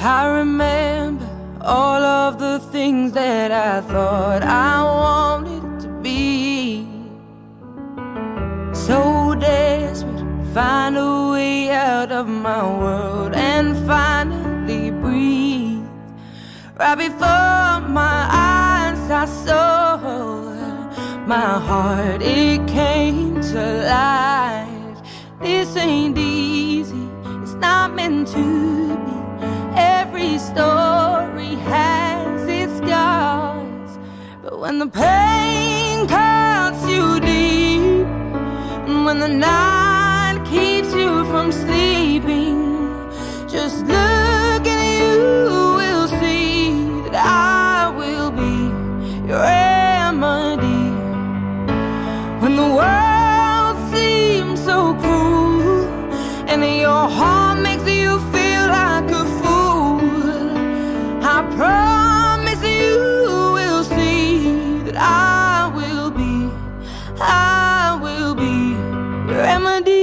I remember all of the things that I thought I wanted to be. So desperate to find a way out of my world and finally breathe. Right before my eyes I saw my heart, it came to life. This ain't easy, it's not meant to be. Every story has its scars, but when the pain cuts you deep, and when the night keeps you from sleeping, just look and you will see that I will be your remedy. When the world seems so cruel and your heart makes you feel like a fool, I promise you will see that I will be your remedy.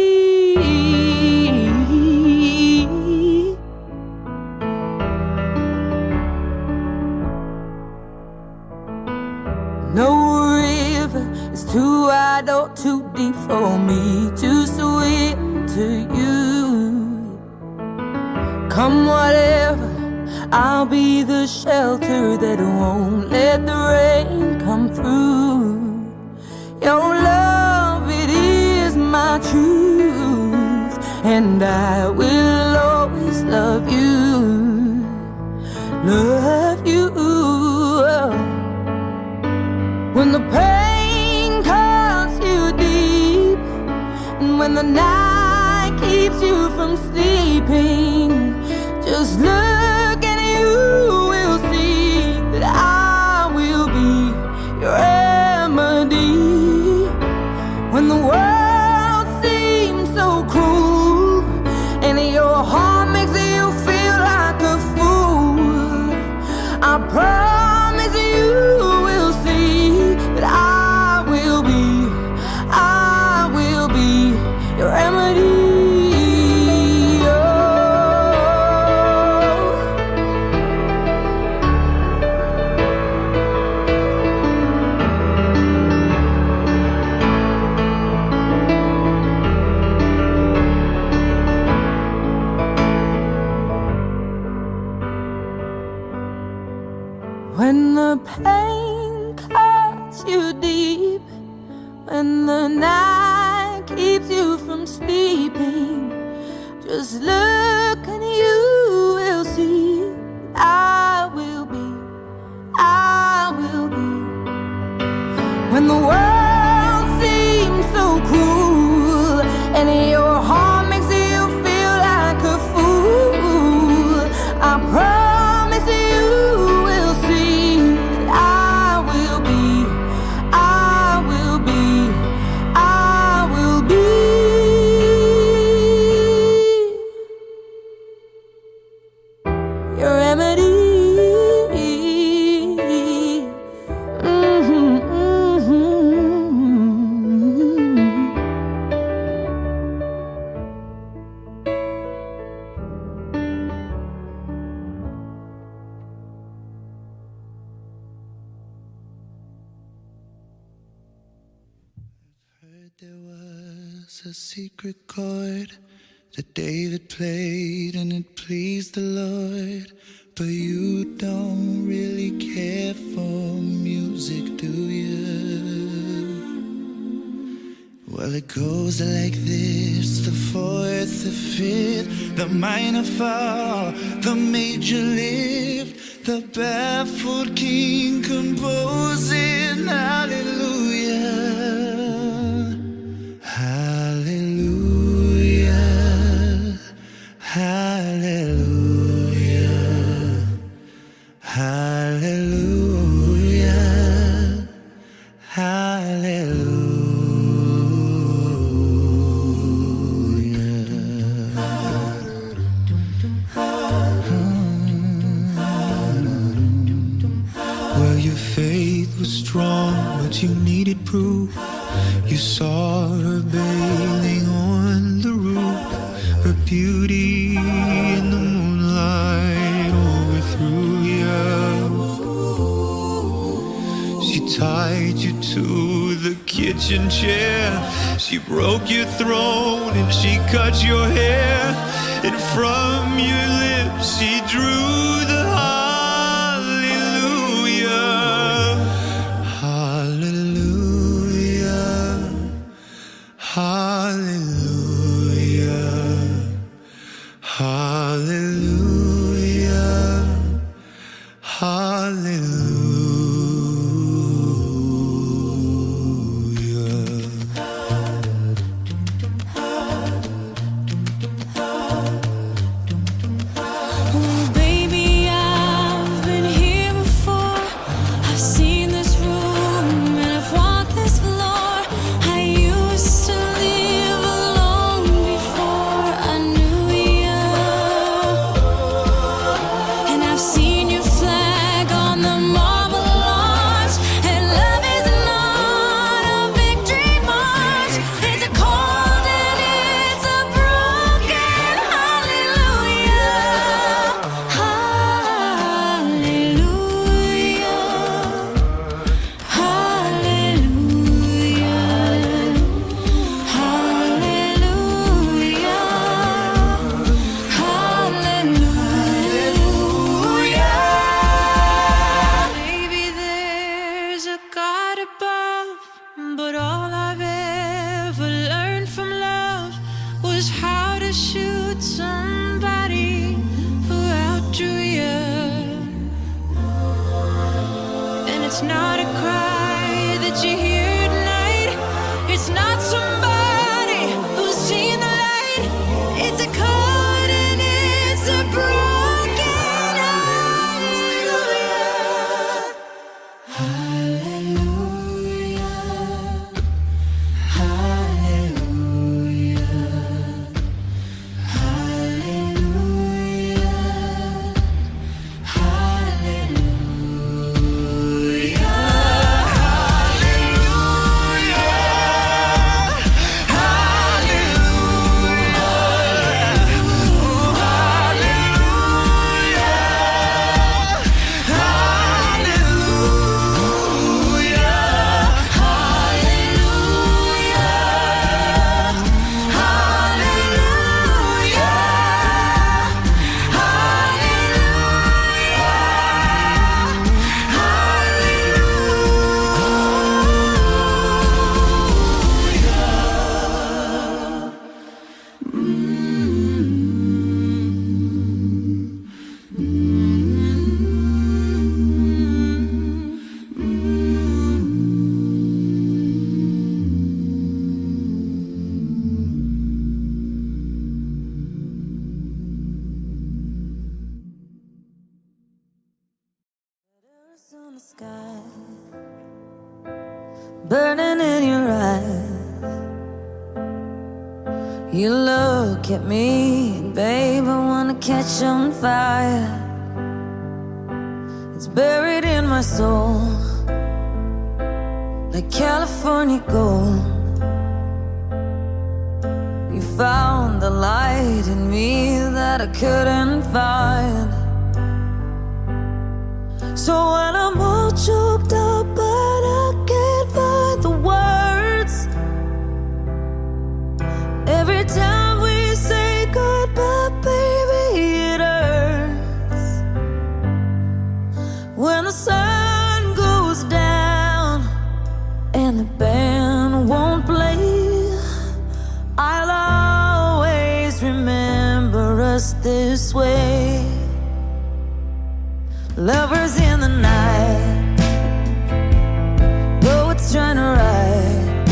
No river is too wide or too deep for me to swim to you. Come whatever, I'll be the shelter that won't let the rain come through. Your love, it is my truth, and I will always love you. Love you. When the pain cuts you deep, and when the night keeps you from sleeping, just look and you will see that I will be your remedy. When the world seems so cruel and your heart makes you feel like a fool, I promise you will see that I will be your remedy. When the pain cuts you deep, when the night keeps you from sleeping, just look and you will see I will be. When the world seems so cruel and your heart makes you feel like a fool, I promise you will see that I will be your remedy. There was a secret chord that David played and it pleased the Lord. But you don't really care for music, do you? Well, it goes like this: the fourth, the fifth, the minor fall, the major lift, the baffled king composing hallelujah. Hallelujah, hallelujah, hallelujah, hallelujah. Well, your faith was strong, but you needed proof. You saw her bathing on the roof, her beauty in the moonlight tied you to the kitchen chair. She broke your throat and she cut your hair, and from your lips she drew the hallelujah. Hallelujah. Hallelujah. Hallelujah. Hallelujah. It's not a cry that you hear at night. It's not somebody who's seen the light. It's a chord and it's a broken hallelujah. Hallelujah. Hallelujah. Hallelujah. On the sky, burning in your eyes. You look at me, and babe, I wanna catch on fire. It's buried in my soul, like California gold. You found the light in me that I couldn't find. So when I'm all choked up but I can't find the words, every time we say goodbye, baby, it hurts. When the sun goes down and the band won't play, I'll always remember us this way. Lovers in the night, poets trying to write.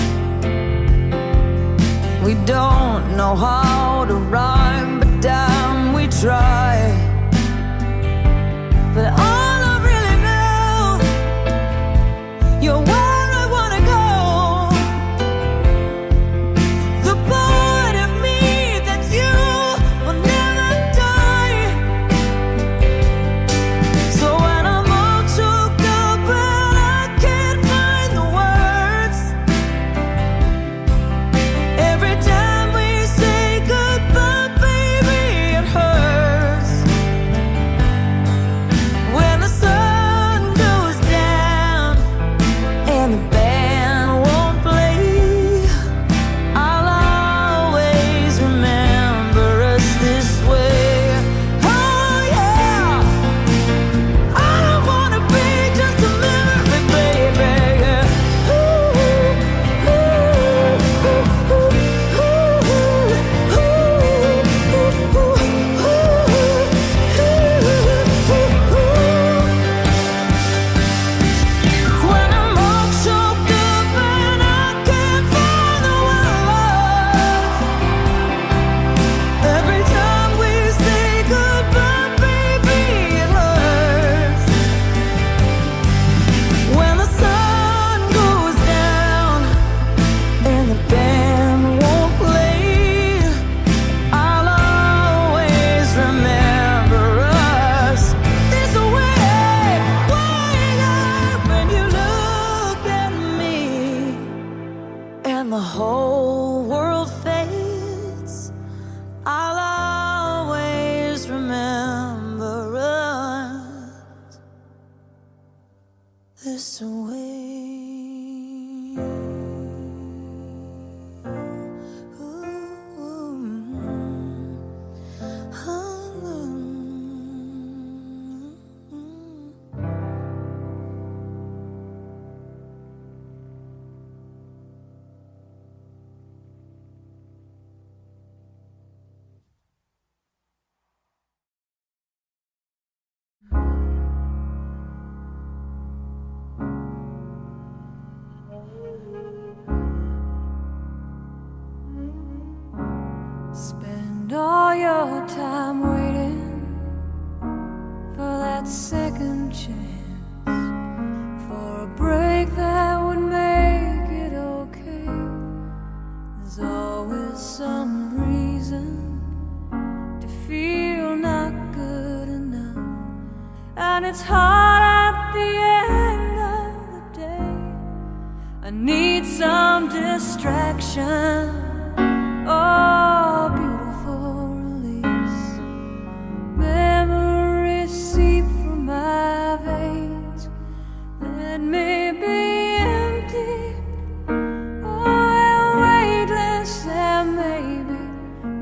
We don't know how to rhyme, but damn, we try. But all I really know, you're where I wanna go. The part of me that's you will never die. So when I'm all choked up and I can't find the words, every time we say when the whole world fades, I'll always remember us this way. Spend all your time waiting for that second chance, for a break that would make it okay. There's always some reason to feel not good enough, and it's hard at the end of the day. I need some distraction. Oh, beautiful release. Memories seep from my veins. Let me be empty, oh, weightless, and maybe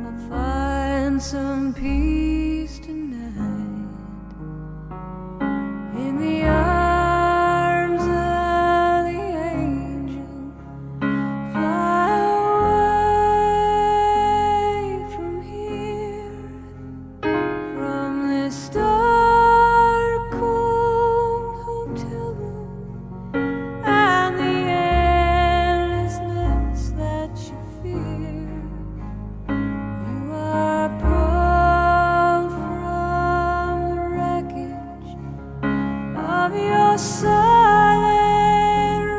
I'll find some peace tonight in the arms of the angel. Fly away from here, from this dark, cold hotel room and the endlessness that you fear. You are pulled from the wreckage of your silent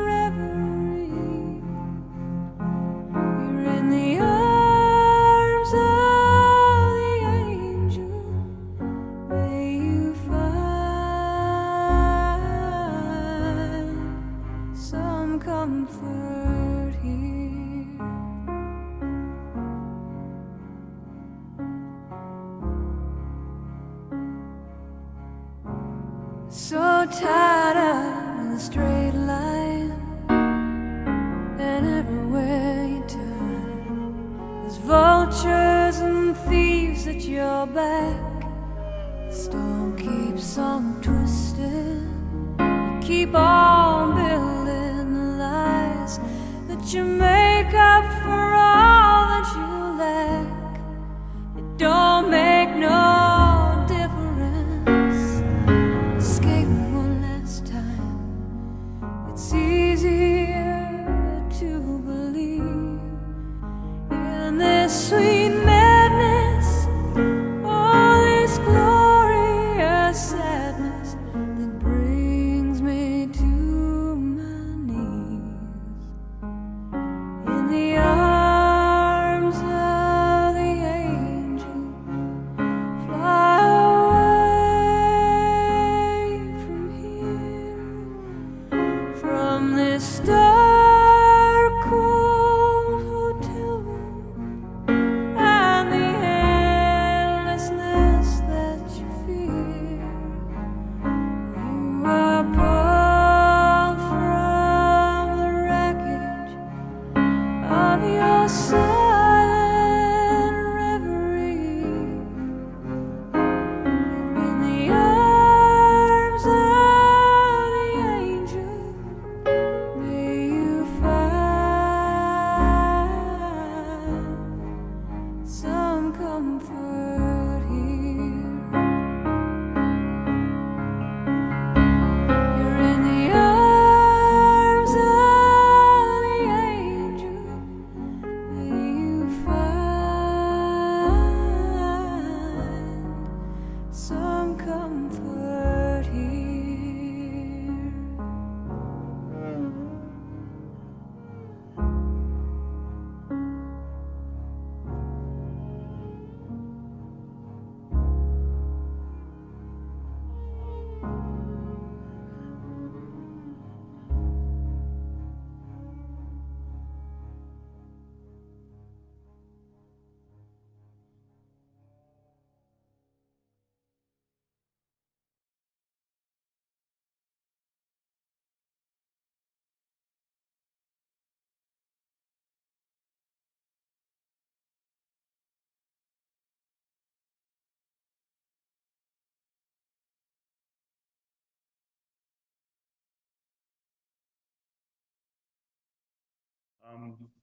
reverie. You're in the arms of the angel. May you find some comfort here. So tied up in a straight line, and everywhere you turn, there's vultures and thieves at your back. The storm keeps on twisting. You keep on building the lies that you make up for all that you lack. It don't make no difference. Escape one last time. It's easier to believe in this sweet madness, all this glorious sadness that brings me to my knees.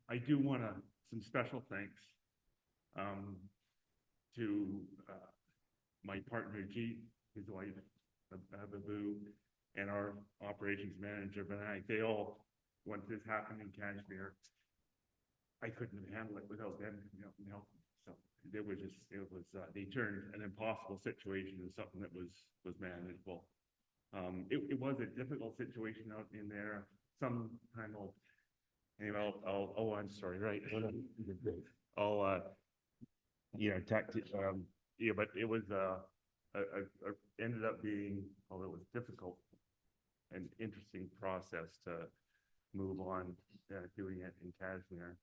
I do want some special thanks um, to my partner Jeet, his wife Babu, and our operations manager Vinayak. They all, once this happened in Kashmir, I couldn't handle it without them, helping. So they turned an impossible situation into something that was manageable. It was a difficult situation out in there. Some kind of anyway. I'm sorry. Right. I'll but it was ended up being, although it was difficult, an interesting process to move on doing it in Kashmir.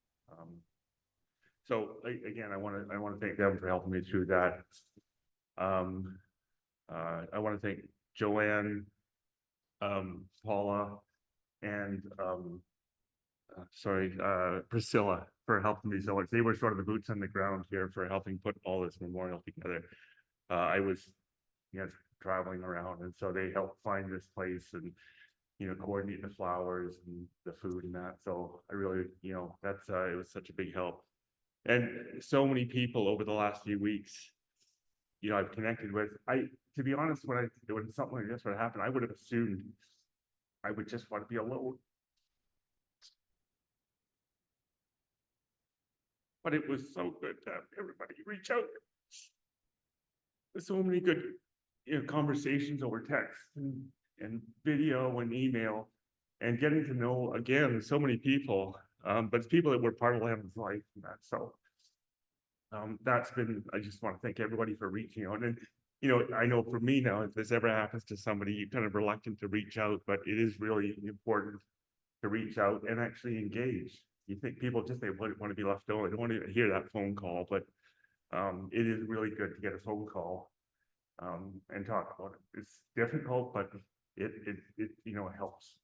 So again, I want to thank them for helping me through that. I want to thank Joanne, Paula, and Priscilla for helping me so much. They were sort of the boots on the ground here for helping put all this memorial together. I was, traveling around, and so they helped find this place and, coordinate the flowers and the food and that. So I really, that's it was such a big help. And so many people over the last few weeks, I've connected with. To be honest, when something like this would happen, I would have assumed I would just want to be alone. But it was so good to have everybody reach out. There's so many good, conversations over text and video and email, and getting to know again so many people. But it's people that were part of Lana's life and that. So that's been. I just want to thank everybody for reaching out. And I know for me now, if this ever happens to somebody, you're kind of reluctant to reach out, but it is really important to reach out and actually engage. You think people just they want to be left alone. They don't want to hear that phone call, but it is really good to get a phone call and talk about it. It's difficult, but it helps.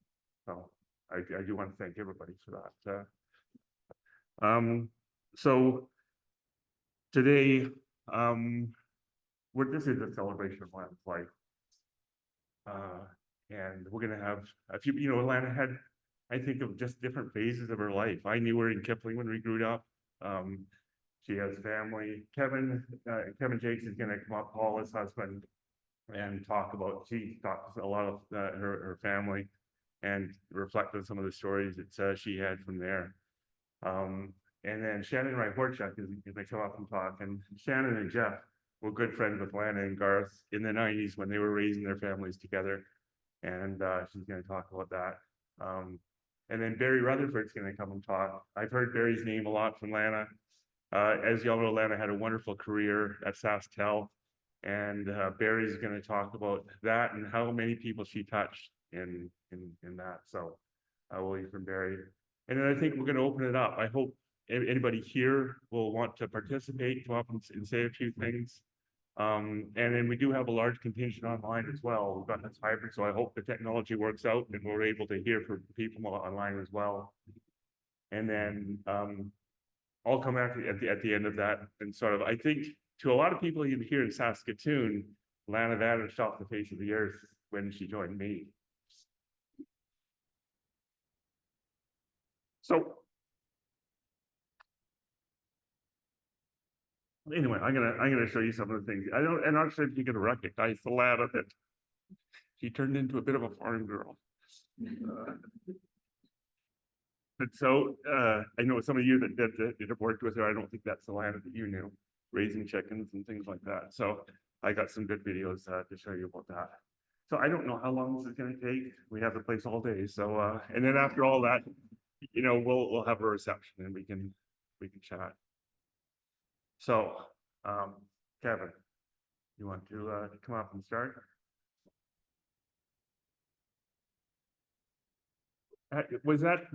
So I do want to thank everybody for that. So today, this is a celebration of Lana's life, and we're gonna have a few. Lana had, I think, of just different phases of her life. I knew her in Kipling when we grew up. She has family. Kevin Jakes is going to come up, Paula's husband, and she talked a lot of her family and reflect on some of the stories that she had from there. And then Shannon Horchuk is going to come up and talk. And Shannon and Jeff were good friends with Lana and Garth in the 90s when they were raising their families together. And she's going to talk about that. And then Barry Rutherford's going to come and talk. I've heard Barry's name a lot from Lana. As y'all know, Lana had a wonderful career at SaskTel, and Barry's going to talk about that and how many people she touched in that. So we'll hear from Barry. And then I think we're going to open it up. I hope anybody here will want to participate, come up and say a few things. And then we do have a large contingent online as well. We've got this hybrid, so I hope the technology works out and we're able to hear from people online as well. And then I'll come back at the end of that and sort of, I think, to a lot of people here in Saskatoon, Lana vanished off the face of the earth when she joined me. So anyway, I'm gonna show you some of the things. I'm not sure if you can recognize the Lana that she turned into a bit of a farm girl. But so I know some of you that have worked with her. I don't think that's the Lana that you knew, raising chickens and things like that. So I got some good videos to show you about that. So I don't know how long this is going to take. We have the place all day. So and then after all that, we'll have a reception and we can chat. So Kevin, you want to come up and start?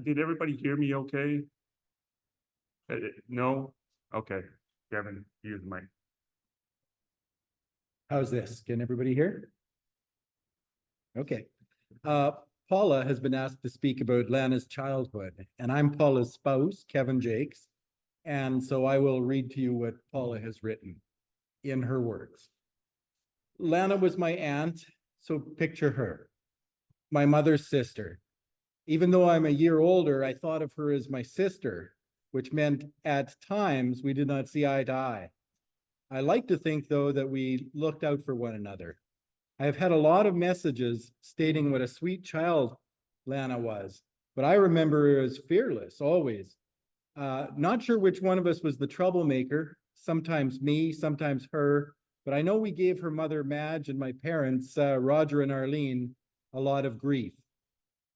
Did everybody hear me okay? No? Okay. Kevin, use the mic. How's this? Can everybody hear? Okay. Paula has been asked to speak about Lana's childhood, and I'm Paula's spouse, Kevin Jakes. And so I will read to you what Paula has written in her words. Lana was my aunt, so picture her. My mother's sister. Even though I'm a year older, I thought of her as my sister, which meant at times we did not see eye to eye. I like to think, though, that we looked out for one another. I have had a lot of messages stating what a sweet child Lana was, but I remember her as fearless, always. Not sure which one of us was the troublemaker, sometimes me, sometimes her, but I know we gave her mother Madge and my parents, Roger and Arlene, a lot of grief.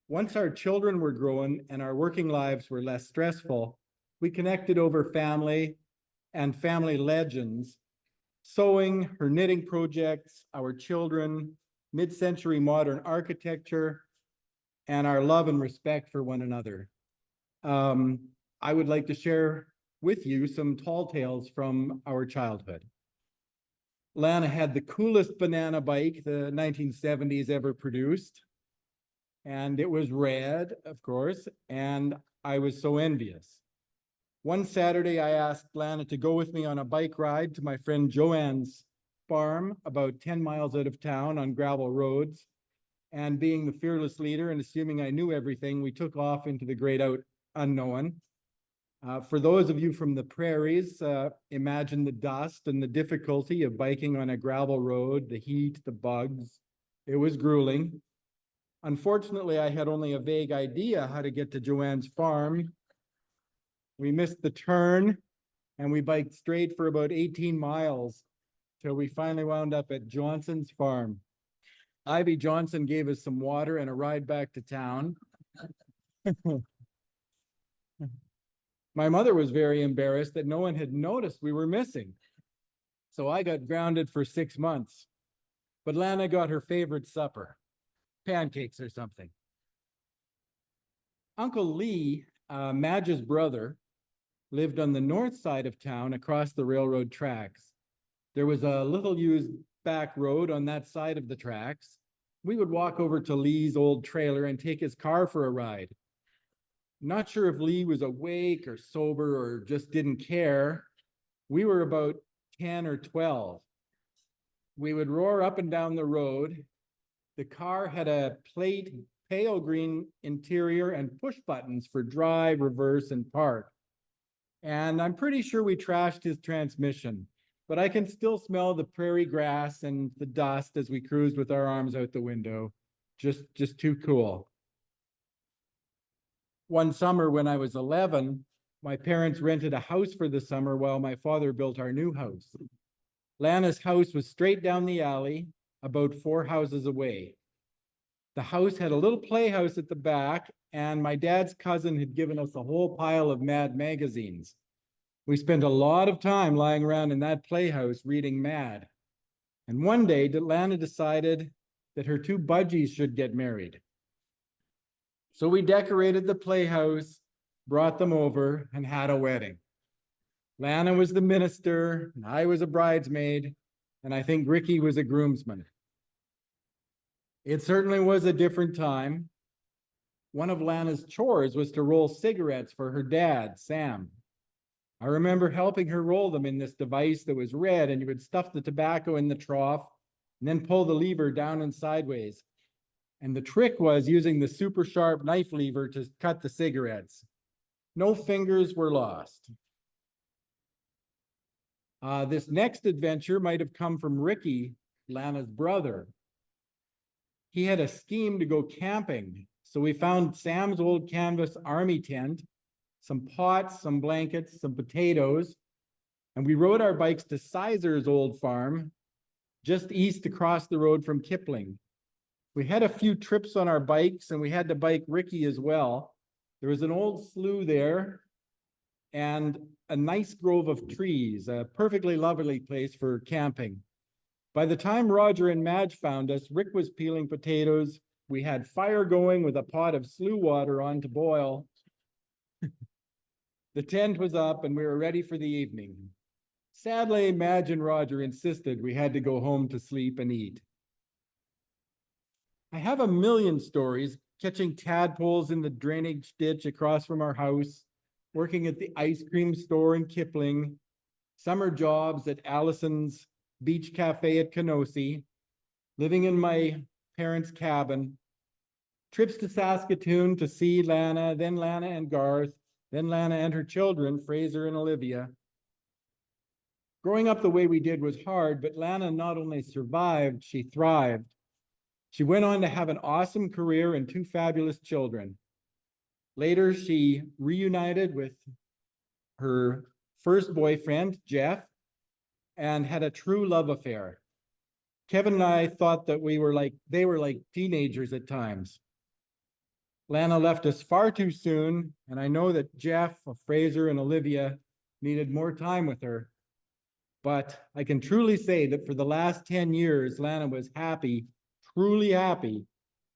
Once our children were grown and our working lives were less stressful, we connected over family and family legends, sewing, her knitting projects, our children, mid-century modern architecture, and our love and respect for one another. I would like to share with you some tall tales from our childhood. Lana had the coolest banana bike the 1970s ever produced. And it was red, of course, and I was so envious. One Saturday, I asked Lana to go with me on a bike ride to my friend Joanne's farm, about 10 miles out of town on gravel roads. And being the fearless leader and assuming I knew everything, we took off into the great out unknown. For those of you from the prairies, imagine the dust and the difficulty of biking on a gravel road, the heat, the bugs. It was grueling. Unfortunately, I had only a vague idea how to get to Joanne's farm. We missed the turn and we biked straight for about 18 miles till we finally wound up at Johnson's farm. Ivy Johnson gave us some water and a ride back to town. My mother was very embarrassed that no one had noticed we were missing. So I got grounded for 6 months. But Lana got her favorite supper. Pancakes or something. Uncle Lee, Madge's brother, lived on the north side of town across the railroad tracks. There was a little used back road on that side of the tracks. We would walk over to Lee's old trailer and take his car for a ride. Not sure if Lee was awake or sober or just didn't care. We were about 10 or 12. We would roar up and down the road. The car had a plate, pale green interior and push buttons for drive, reverse, and park. And I'm pretty sure we trashed his transmission, but I can still smell the prairie grass and the dust as we cruised with our arms out the window. Just too cool. One summer when I was 11, my parents rented a house for the summer while my father built our new house. Lana's house was straight down the alley, about 4 houses away. The house had a little playhouse at the back, and my dad's cousin had given us a whole pile of Mad magazines. We spent a lot of time lying around in that playhouse reading Mad. And one day, Lana decided that her 2 budgies should get married. So we decorated the playhouse, brought them over, and had a wedding. Lana was the minister, and I was a bridesmaid, and I think Ricky was a groomsman. It certainly was a different time. One of Lana's chores was to roll cigarettes for her dad, Sam. I remember helping her roll them in this device that was red, and you would stuff the tobacco in the trough and then pull the lever down and sideways. And the trick was using the super sharp knife lever to cut the cigarettes. No fingers were lost. This next adventure might have come from Ricky, Lana's brother. He had a scheme to go camping. So we found Sam's old canvas army tent, some pots, some blankets, some potatoes, and we rode our bikes to Sizer's old farm, just east across the road from Kipling. We had a few trips on our bikes and we had to bike Ricky as well. There was an old slough there and a nice grove of trees, a perfectly lovely place for camping. By the time Roger and Madge found us, Rick was peeling potatoes. We had fire going with a pot of slough water on to boil. The tent was up and we were ready for the evening. Sadly, Madge and Roger insisted we had to go home to sleep and eat. I have a million stories, catching tadpoles in the drainage ditch across from our house, working at the ice cream store in Kipling, summer jobs at Allison's Beach Cafe at Kenosi, living in my parents' cabin, trips to Saskatoon to see Lana, then Lana and Garth, then Lana and her children, Fraser and Olivia. Growing up the way we did was hard, but Lana not only survived, she thrived. She went on to have an awesome career and two fabulous children. Later, she reunited with her first boyfriend, Jeff, and had a true love affair. Kevin and I thought that they were like teenagers at times. Lana left us far too soon, and I know that Jeff, Fraser, and Olivia needed more time with her. But I can truly say that for the last 10 years, Lana was happy, truly happy,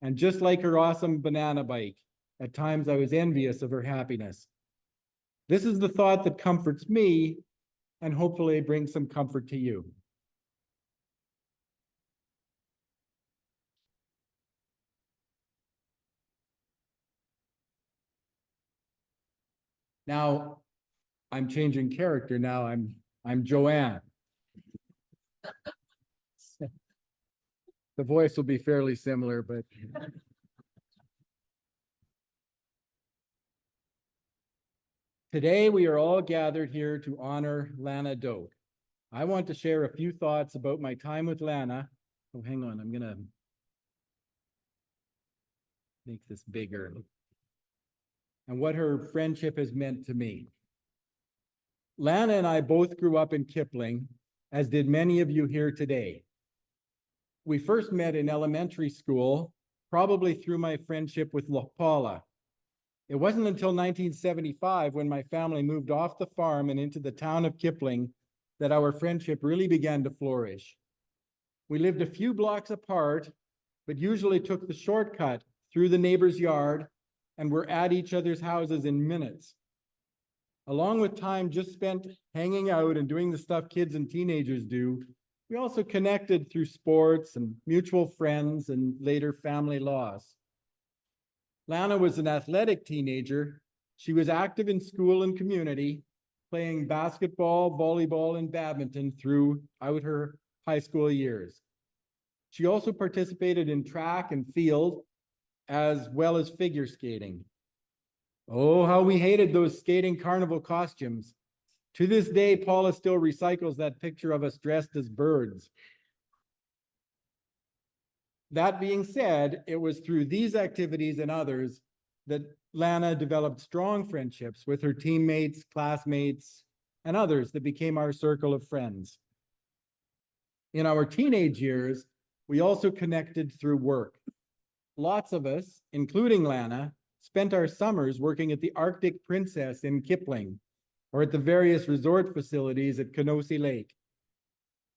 and just like her awesome banana bike, at times I was envious of her happiness. This is the thought that comforts me and hopefully brings some comfort to you. Now, I'm changing character now. I'm Joanne. The voice will be fairly similar, but today we are all gathered here to honor Lana Doke. I want to share a few thoughts about my time with Lana. Oh, hang on, I'm gonna make this bigger. And what her friendship has meant to me. Lana and I both grew up in Kipling, as did many of you here today. We first met in elementary school, probably through my friendship with Paula. It wasn't until 1975, when my family moved off the farm and into the town of Kipling, that our friendship really began to flourish. We lived a few blocks apart, but usually took the shortcut through the neighbor's yard and were at each other's houses in minutes. Along with time just spent hanging out and doing the stuff kids and teenagers do, we also connected through sports and mutual friends and later family laws. Lana was an athletic teenager. She was active in school and community, playing basketball, volleyball, and badminton throughout her high school years. She also participated in track and field, as well as figure skating. Oh, how we hated those skating carnival costumes. To this day, Paula still recycles that picture of us dressed as birds. That being said, it was through these activities and others that Lana developed strong friendships with her teammates, classmates, and others that became our circle of friends. In our teenage years, we also connected through work. Lots of us, including Lana, spent our summers working at the Arctic Princess in Kipling, or at the various resort facilities at Kenosi Lake.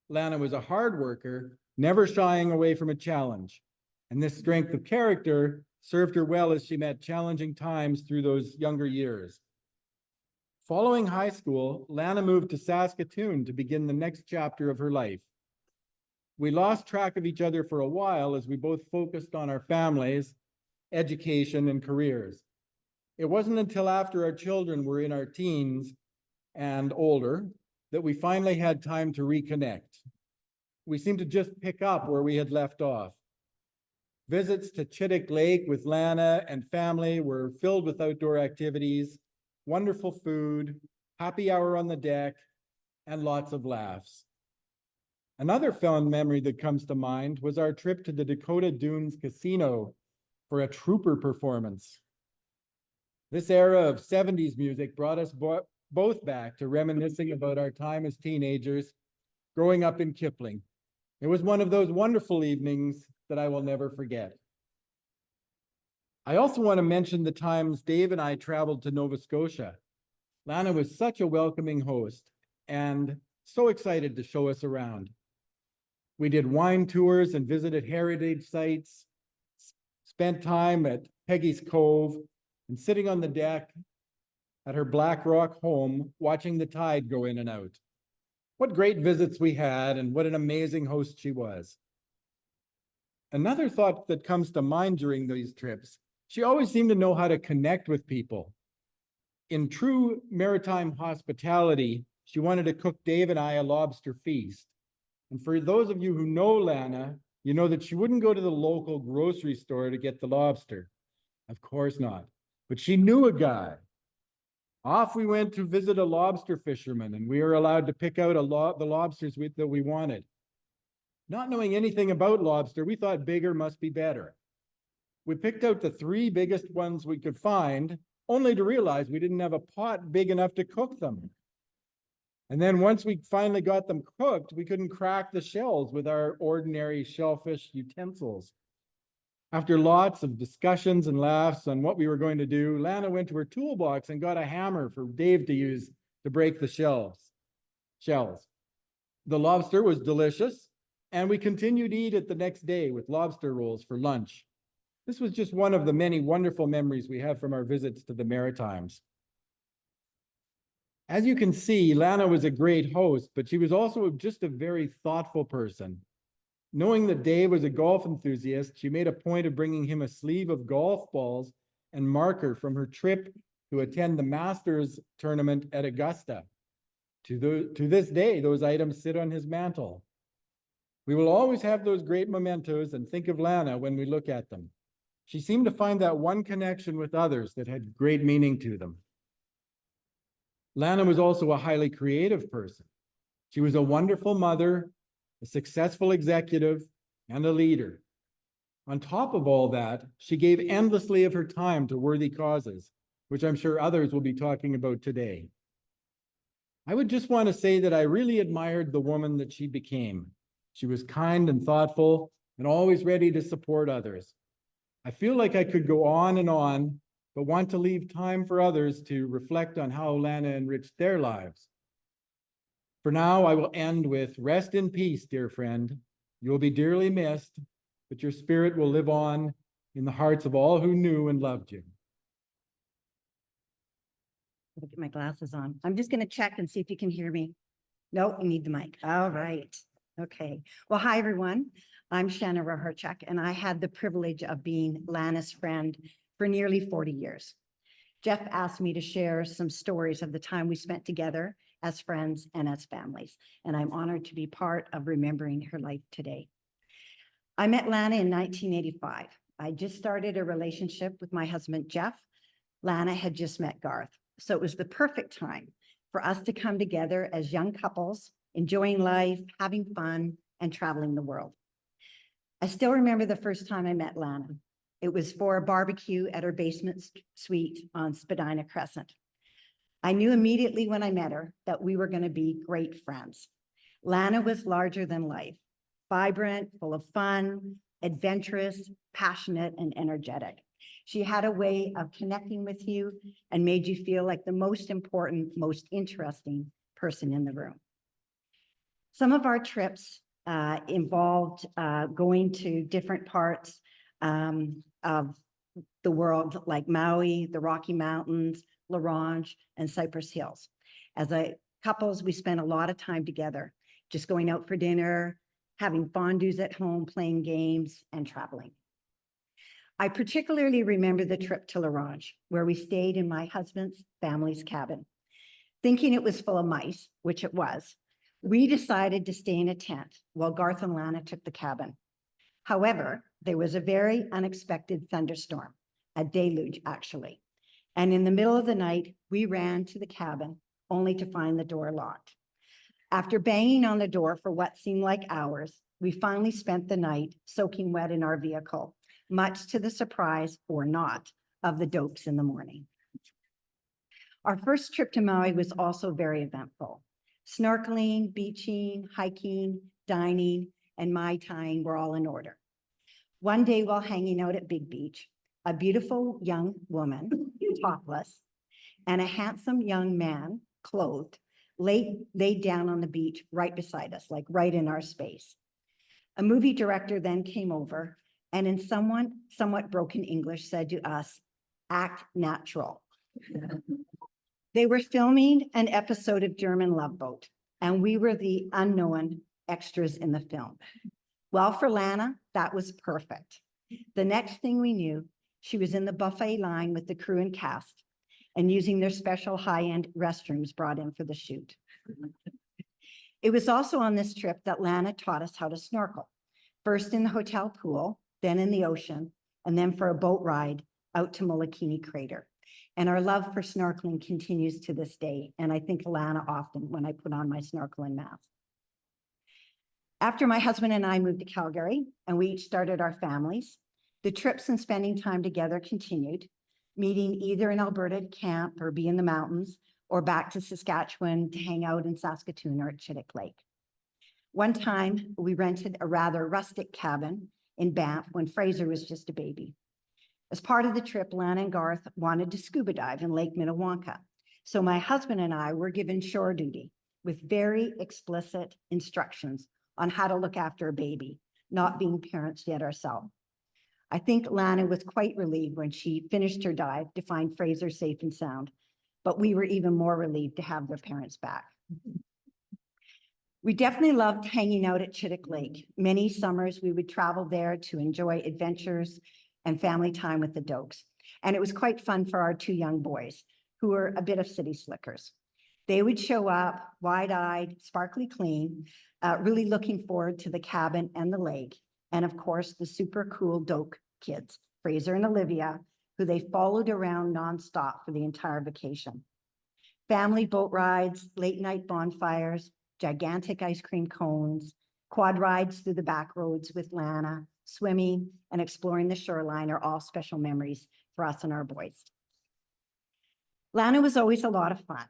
Lana was a hard worker, never shying away from a challenge, and this strength of character served her well as she met challenging times through those younger years. Following high school, Lana moved to Saskatoon to begin the next chapter of her life. We lost track of each other for a while as we both focused on our families, education, and careers. It wasn't until after our children were in our teens and older that we finally had time to reconnect. We seemed to just pick up where we had left off. Visits to Chittick Lake with Lana and family were filled with outdoor activities, wonderful food, happy hour on the deck, and lots of laughs. Another fond memory that comes to mind was our trip to the Dakota Dunes Casino for a trooper performance. This era of 70s music brought us both back to reminiscing about our time as teenagers growing up in Kipling. It was one of those wonderful evenings that I will never forget. I also want to mention the times Dave and I traveled to Nova Scotia. Lana was such a welcoming host and so excited to show us around. We did wine tours and visited heritage sites, spent time at Peggy's Cove, and sitting on the deck at her Black Rock home, watching the tide go in and out. What great visits we had, and what an amazing host she was. Another thought that comes to mind during these trips, she always seemed to know how to connect with people. In true maritime hospitality, she wanted to cook Dave and I a lobster feast. And for those of you who know Lana, you know that she wouldn't go to the local grocery store to get the lobster. Of course not. But she knew a guy. Off we went to visit a lobster fisherman, and we were allowed to pick out the lobsters that we wanted. Not knowing anything about lobster, we thought bigger must be better. We picked out the 3 biggest ones we could find, only to realize we didn't have a pot big enough to cook them. And then once we finally got them cooked, we couldn't crack the shells with our ordinary shellfish utensils. After lots of discussions and laughs on what we were going to do, Lana went to her toolbox and got a hammer for Dave to use to break the shells. The lobster was delicious, and we continued to eat it the next day with lobster rolls for lunch. This was just one of the many wonderful memories we have from our visits to the Maritimes. As you can see, Lana was a great host, but she was also just a very thoughtful person. Knowing that Dave was a golf enthusiast, she made a point of bringing him a sleeve of golf balls and marker from her trip to attend the Masters tournament at Augusta. To this day, those items sit on his mantle. We will always have those great mementos and think of Lana when we look at them. She seemed to find that one connection with others that had great meaning to them. Lana was also a highly creative person. She was a wonderful mother, a successful executive, and a leader. On top of all that, she gave endlessly of her time to worthy causes, which I'm sure others will be talking about today. I would just want to say that I really admired the woman that she became. She was kind and thoughtful and always ready to support others. I feel like I could go on, but want to leave time for others to reflect on how Lana enriched their lives. For now, I will end with rest in peace, dear friend. You will be dearly missed, but your spirit will live on in the hearts of all who knew and loved you. I'll get my glasses on. I'm just going to check and see if you can hear me. Nope, you need the mic. All right. Okay. Well, hi, everyone. I'm Shanna Raharchuk, and I had the privilege of being Lana's friend for nearly 40 years. Jeff asked me to share some stories of the time we spent together as friends and as families, and I'm honored to be part of remembering her life today. I met Lana in 1985. I just started a relationship with my husband, Jeff. Lana had just met Garth, so it was the perfect time for us to come together as young couples, enjoying life, having fun, and traveling the world. I still remember the first time I met Lana. It was for a barbecue at her basement suite on Spadina Crescent. I knew immediately when I met her that we were going to be great friends. Lana was larger than life, vibrant, full of fun, adventurous, passionate, and energetic. She had a way of connecting with you and made you feel like the most important, most interesting person in the room. Some of our trips involved going to different parts of the world, like Maui, the Rocky Mountains, La Ronge, and Cypress Hills. As couples, we spent a lot of time together, just going out for dinner, having fondues at home, playing games, and traveling. I particularly remember the trip to La Ronge, where we stayed in my husband's family's cabin. Thinking it was full of mice, which it was, we decided to stay in a tent while Garth and Lana took the cabin. However, there was a very unexpected thunderstorm, a deluge actually. And in the middle of the night, we ran to the cabin only to find the door locked. After banging on the door for what seemed like hours, we finally spent the night soaking wet in our vehicle, much to the surprise or not of the Dokes in the morning. Our first trip to Maui was also very eventful. Snorkeling, beaching, hiking, dining, and Mai Taiing were all in order. One day while hanging out at Big Beach, a beautiful young woman, topless, and a handsome young man, clothed, laid down on the beach right beside us, like right in our space. A movie director then came over and in somewhat broken English said to us, "Act natural." They were filming an episode of German Love Boat, and we were the unknown extras in the film. Well, for Lana, that was perfect. The next thing we knew, she was in the buffet line with the crew and cast and using their special high-end restrooms brought in for the shoot. It was also on this trip that Lana taught us how to snorkel, first in the hotel pool, then in the ocean, and then for a boat ride out to Molokini Crater. And our love for snorkeling continues to this day. And I think Lana often when I put on my snorkeling mask. After my husband and I moved to Calgary and we each started our families, the trips and spending time together continued, meeting either in Alberta at camp or be in the mountains or back to Saskatchewan to hang out in Saskatoon or at Chittick Lake. One time we rented a rather rustic cabin in Banff when Fraser was just a baby. As part of the trip, Lana and Garth wanted to scuba dive in Lake Minnewanka. So my husband and I were given shore duty with very explicit instructions on how to look after a baby, not being parents yet ourselves. I think Lana was quite relieved when she finished her dive to find Fraser safe and sound, but we were even more relieved to have their parents back. We definitely loved hanging out at Chittick Lake. Many summers we would travel there to enjoy adventures and family time with the Dokes. And it was quite fun for our two young boys who were a bit of city slickers. They would show up wide-eyed, sparkly clean, really looking forward to the cabin and the lake. And of course, the super cool Doke kids, Fraser and Olivia, who they followed around nonstop for the entire vacation. Family boat rides, late night bonfires, gigantic ice cream cones, quad rides through the back roads with Lana, swimming and exploring the shoreline are all special memories for us and our boys. Lana was always a lot of fun.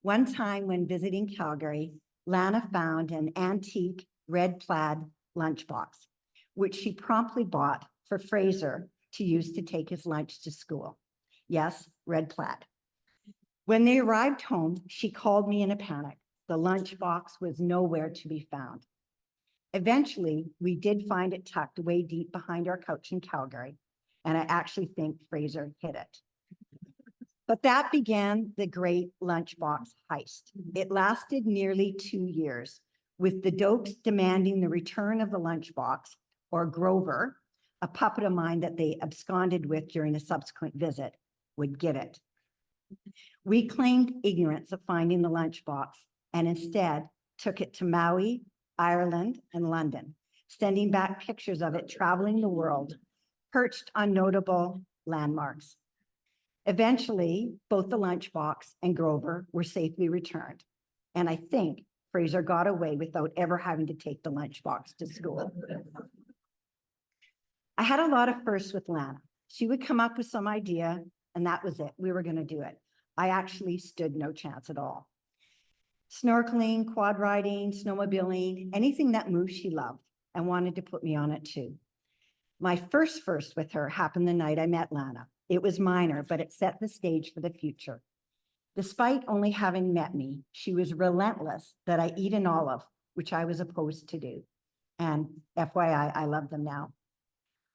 One time when visiting Calgary, Lana found an antique red plaid lunchbox, which she promptly bought for Fraser to use to take his lunch to school. Yes, red plaid. When they arrived home, she called me in a panic. The lunchbox was nowhere to be found. Eventually, we did find it tucked way deep behind our couch in Calgary, and I actually think Fraser hid it. But that began the great lunchbox heist. It lasted nearly 2 years, with the Dokes demanding the return of the lunchbox, or Grover, a puppet of mine that they absconded with during a subsequent visit, would get it. We claimed ignorance of finding the lunchbox and instead took it to Maui, Ireland, and London, sending back pictures of it traveling the world, perched on notable landmarks. Eventually, both the lunchbox and Grover were safely returned. And I think Fraser got away without ever having to take the lunchbox to school. I had a lot of firsts with Lana. She would come up with some idea, and that was it. We were going to do it. I actually stood no chance at all. Snorkeling, quad riding, snowmobiling, anything that moved she loved and wanted to put me on it too. My first with her happened the night I met Lana. It was minor, but it set the stage for the future. Despite only having met me, she was relentless that I eat an olive, which I was opposed to do. And FYI, I love them now.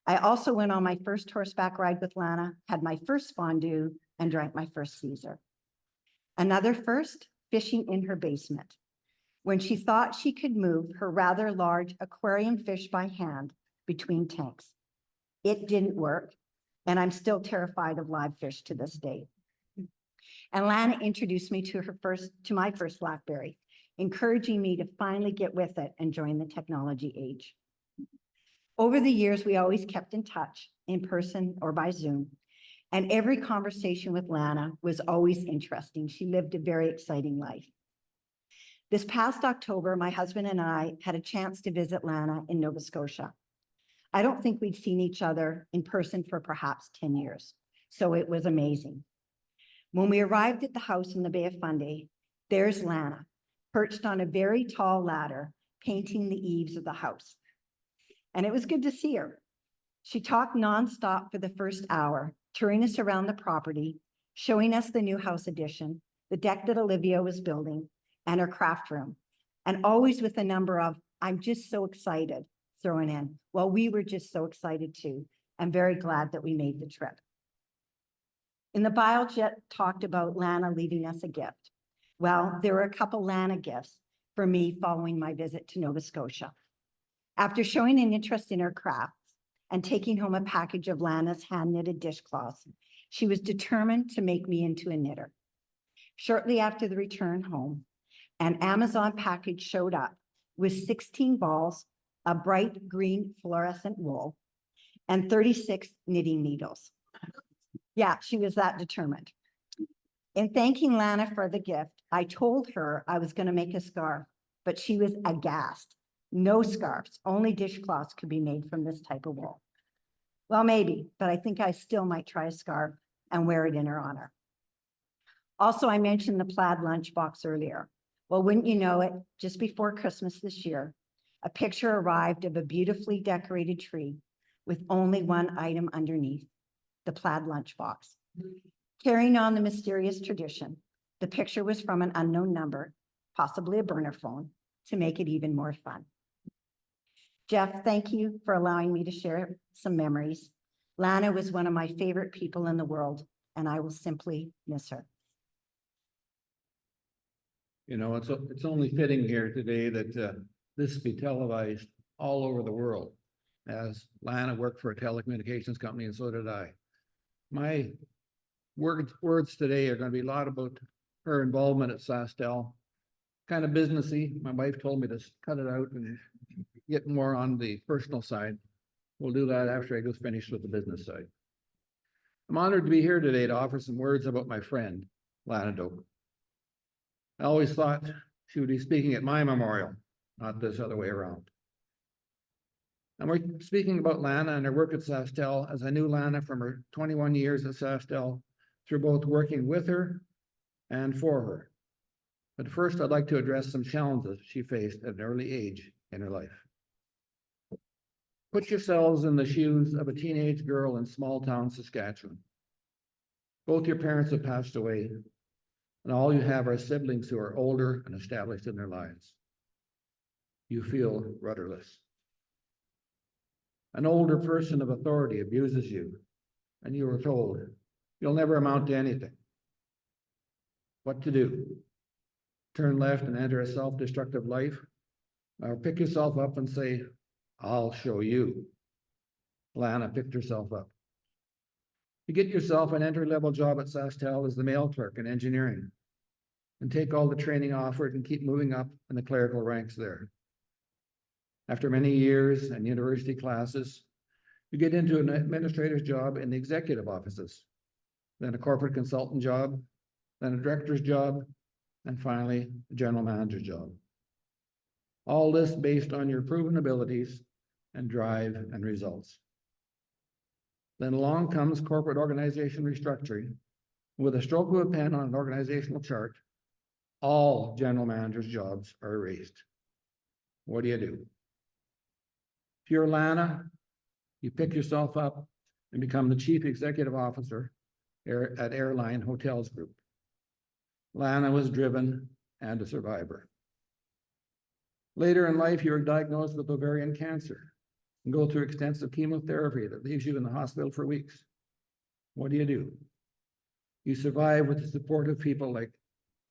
I also went on my first horseback ride with Lana, had my first fondue, and drank my first Caesar. Another first, fishing in her basement. When she thought she could move her rather large aquarium fish by hand between tanks. It didn't work, and I'm still terrified of live fish to this day. And Lana introduced me to my first BlackBerry, encouraging me to finally get with it and join the technology age. Over the years, we always kept in touch in person or by Zoom, and every conversation with Lana was always interesting. She lived a very exciting life. This past October, my husband and I had a chance to visit Lana in Nova Scotia. I don't think we'd seen each other in person for perhaps 10 years, so it was amazing. When we arrived at the house in the Bay of Fundy, there's Lana, perched on a very tall ladder, painting the eaves of the house. And it was good to see her. She talked nonstop for the first hour, touring us around the property, showing us the new house addition, the deck that Olivia was building, and her craft room. And always with a number of, I'm just so excited, thrown in. Well, we were just so excited too. I'm very glad that we made the trip. In the bio jet talked about Lana leaving us a gift. Well, there were a couple Lana gifts for me following my visit to Nova Scotia. After showing an interest in her crafts and taking home a package of Lana's hand-knitted dishcloths, she was determined to make me into a knitter. Shortly after the return home, an Amazon package showed up with 16 balls of bright green fluorescent wool and 36 knitting needles. Yeah, she was that determined. In thanking Lana for the gift, I told her I was going to make a scarf, but she was aghast. No scarves, only dishcloths could be made from this type of wool. Well, maybe, but I think I still might try a scarf and wear it in her honor. Also, I mentioned the plaid lunchbox earlier. Well, wouldn't you know it, just before Christmas this year, a picture arrived of a beautifully decorated tree with only one item underneath, the plaid lunchbox. Carrying on the mysterious tradition, the picture was from an unknown number, possibly a burner phone, to make it even more fun. Jeff, thank you for allowing me to share some memories. Lana was one of my favorite people in the world, and I will simply miss her. You know, it's only fitting here today that this be televised all over the world, as Lana worked for a telecommunications company and so did I. My words today are going to be a lot about her involvement at SaskTel. Kind of businessy. My wife told me to cut it out and get more on the personal side. We'll do that after I get finished with the business side. I'm honored to be here today to offer some words about my friend, Lana Doke. I always thought she would be speaking at my memorial, not this other way around. And we're speaking about Lana and her work at SaskTel, as I knew Lana from her 21 years at SaskTel through both working with her and for her. But first, I'd like to address some challenges she faced at an early age in her life. Put yourselves in the shoes of a teenage girl in small town Saskatchewan. Both your parents have passed away, and all you have are siblings who are older and established in their lives. You feel rudderless. An older person of authority abuses you, and you are told you'll never amount to anything. What to do? Turn left and enter a self-destructive life, or pick yourself up and say, I'll show you. Lana picked herself up. You get yourself an entry-level job at SaskTel as the mail clerk in engineering, and take all the training offered and keep moving up in the clerical ranks there. After many years and university classes, you get into an administrator's job in the executive offices, then a corporate consultant job, then a director's job, and finally, a general manager's job. All this based on your proven abilities and drive and results. Then along comes corporate organization restructuring. With a stroke of a pen on an organizational chart, all general managers' jobs are erased. What do you do? If you're Lana, you pick yourself up and become the chief executive officer at Airline Hotels Group. Lana was driven and a survivor. Later in life, you were diagnosed with ovarian cancer and go through extensive chemotherapy that leaves you in the hospital for weeks. What do? You survive with the support of people like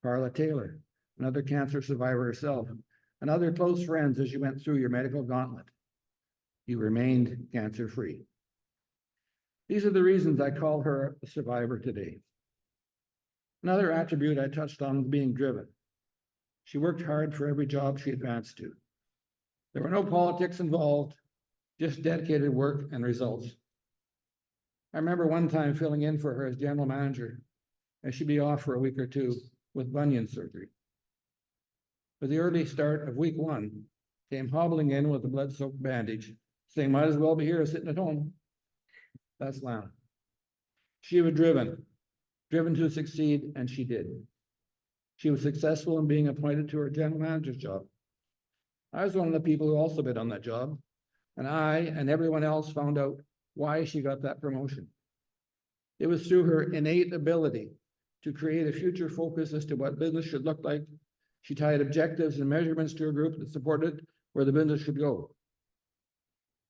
Carla Taylor, another cancer survivor herself, and other close friends as you went through your medical gauntlet. You remained cancer-free. These are the reasons I call her a survivor today. Another attribute I touched on was being driven. She worked hard for every job she advanced to. There were no politics involved, just dedicated work and results. I remember one time filling in for her as general manager, and she'd be off for a week or two with bunion surgery. For the early start of week 1, came hobbling in with a blood-soaked bandage, saying, might as well be here sitting at home. That's Lana. She was driven to succeed, and she did. She was successful in being appointed to her general manager's job. I was one of the people who also bid on that job, and I and everyone else found out why she got that promotion. It was through her innate ability to create a future focus as to what business should look like. She tied objectives and measurements to a group that supported where the business should go.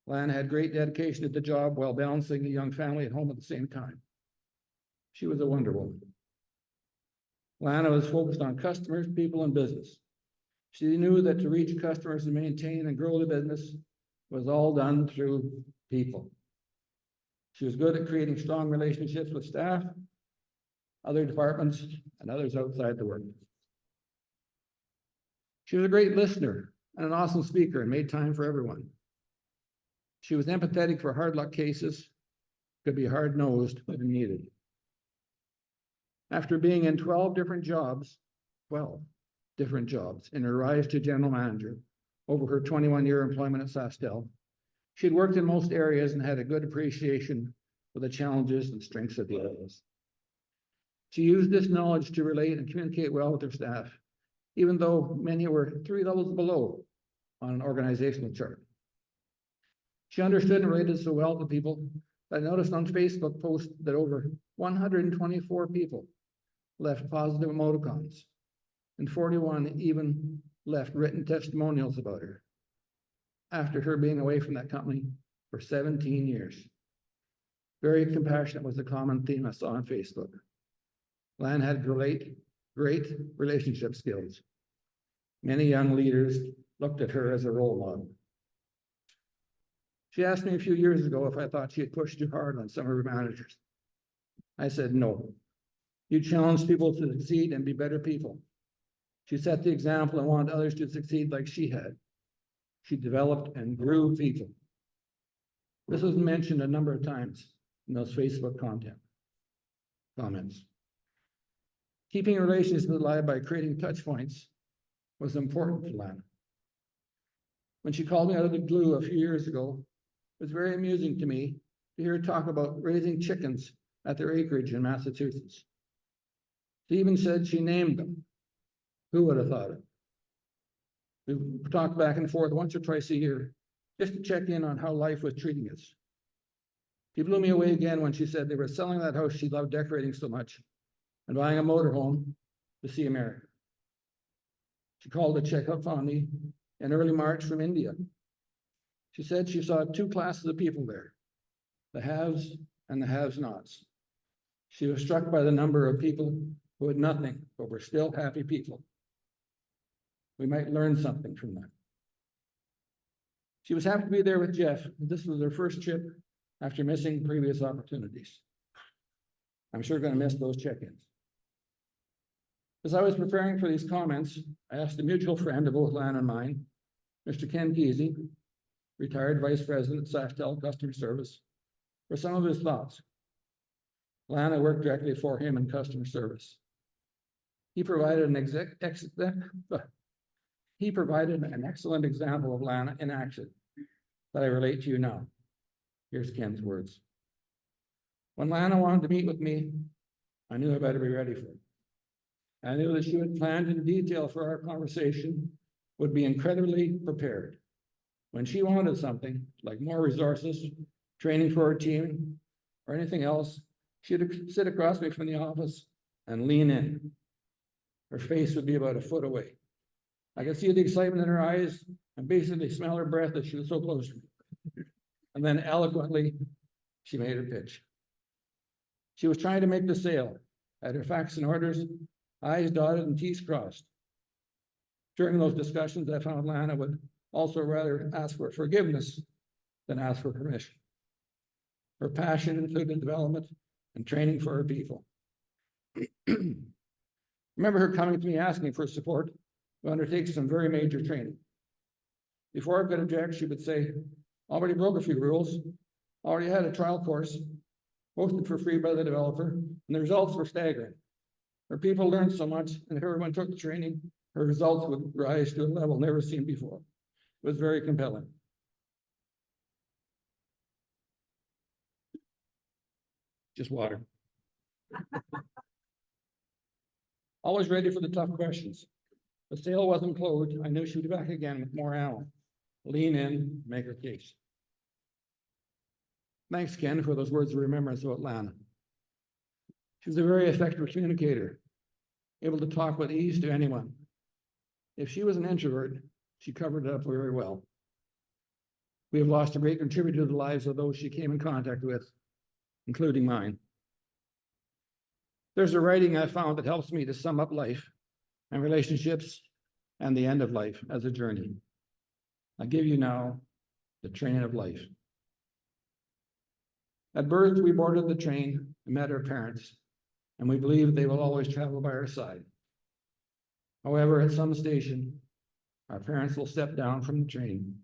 Lana had great dedication to the job while balancing a young family at home at the same time. She was a wonder woman. Lana was focused on customers, people, and business. She knew that to reach customers and maintain and grow the business was all done through people. She was good at creating strong relationships with staff, other departments, and others outside the work. She was a great listener and an awesome speaker and made time for everyone. She was empathetic for hard luck cases, could be hard-nosed when needed. After being in 12 different jobs in her rise to general manager over her 21-year employment at Sastel, she had worked in most areas and had a good appreciation for the challenges and strengths of the areas. She used this knowledge to relate and communicate well with her staff, even though many were 3 levels below on an organizational chart. She understood and related so well to people that I noticed on Facebook posts that over 124 people left positive emoticons, and 41 even left written testimonials about her after her being away from that company for 17 years. Very compassionate was the common theme I saw on Facebook. Lana had great relationship skills. Many young leaders looked at her as a role model. She asked me a few years ago if I thought she had pushed too hard on some of her managers. I said, no. You challenge people to succeed and be better people. She set the example and wanted others to succeed like she had. She developed and grew people. This was mentioned a number of times in those Facebook comments. Keeping relationships alive by creating touch points was important to Lana. When she called me out of the blue a few years ago, it was very amusing to me to hear her talk about raising chickens at their acreage in Massachusetts. She even said she named them. Who would have thought it? We talked back and forth once or twice a year just to check in on how life was treating us. She blew me away again when she said they were selling that house she loved decorating so much and buying a motorhome to see America. She called to check up on me in early March from India. She said she saw 2 classes of people there, the haves and the have-nots. She was struck by the number of people who had nothing, but were still happy people. We might learn something from that. She was happy to be there with Jeff. This was her first trip after missing previous opportunities. I'm sure going to miss those check-ins. As I was preparing for these comments, I asked a mutual friend of both Lana and mine, Mr. Ken Kesey, retired vice president at Sastel Customer Service, for some of his thoughts. Lana worked directly for him in customer service. He provided an excellent example of Lana in action that I relate to you now. Here's Ken's words. When Lana wanted to meet with me, I knew I better be ready for it. I knew that she had planned in detail for our conversation, would be incredibly prepared. When she wanted something, like more resources, training for her team, or anything else, she'd sit across me from the office and lean in. Her face would be about a foot away. I could see the excitement in her eyes and basically smell her breath as she was so close to me. And then eloquently, she made her pitch. She was trying to make the sale, had her facts and orders, I's dotted and T's crossed. During those discussions, I found Lana would also rather ask for forgiveness than ask for permission. Her passion included development and training for her people. Remember her coming to me asking for support to undertake some very major training. Before I could object, she would say, already broke a few rules, already had a trial course, posted for free by the developer, and the results were staggering. Her people learned so much, and if everyone took the training, her results would rise to a level never seen before. It was very compelling. Just water. Always ready for the tough questions. The sale wasn't closed. I knew she would be back again with more ammo. Lean in, make her case. Thanks, Ken, for those words of remembrance about Lana. She was a very effective communicator, able to talk with ease to anyone. If she was an introvert, she covered it up very well. We have lost a great contributor to the lives of those she came in contact with, including mine. There's a writing I found that helps me to sum up life and relationships and the end of life as a journey. I give you now the train of life. At birth, we boarded the train and met our parents, and we believe they will always travel by our side. However, at some station, our parents will step down from the train,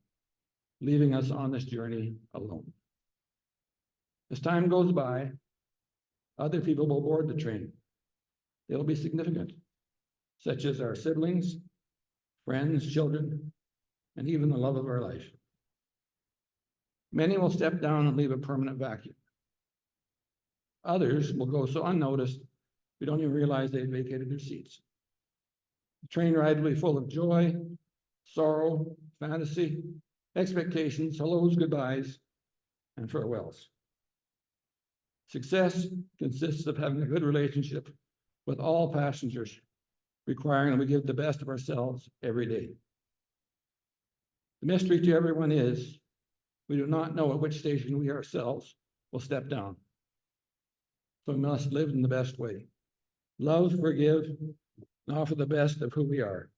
leaving us on this journey alone. As time goes by, other people will board the train, They'll be significant, such as our siblings, friends, children, and even the love of our life. Many will step down and leave a permanent vacuum. Others will go so unnoticed, we don't even realize they vacated their seats. The train ride will be full of joy, sorrow, fantasy, expectations, hellos, goodbyes, and farewells. Success consists of having a good relationship with all passengers, requiring that we give the best of ourselves every day. The mystery to everyone is we do not know at which station we ourselves will step down. So we must live in the best way. Love, forgive, and offer the best of who we are.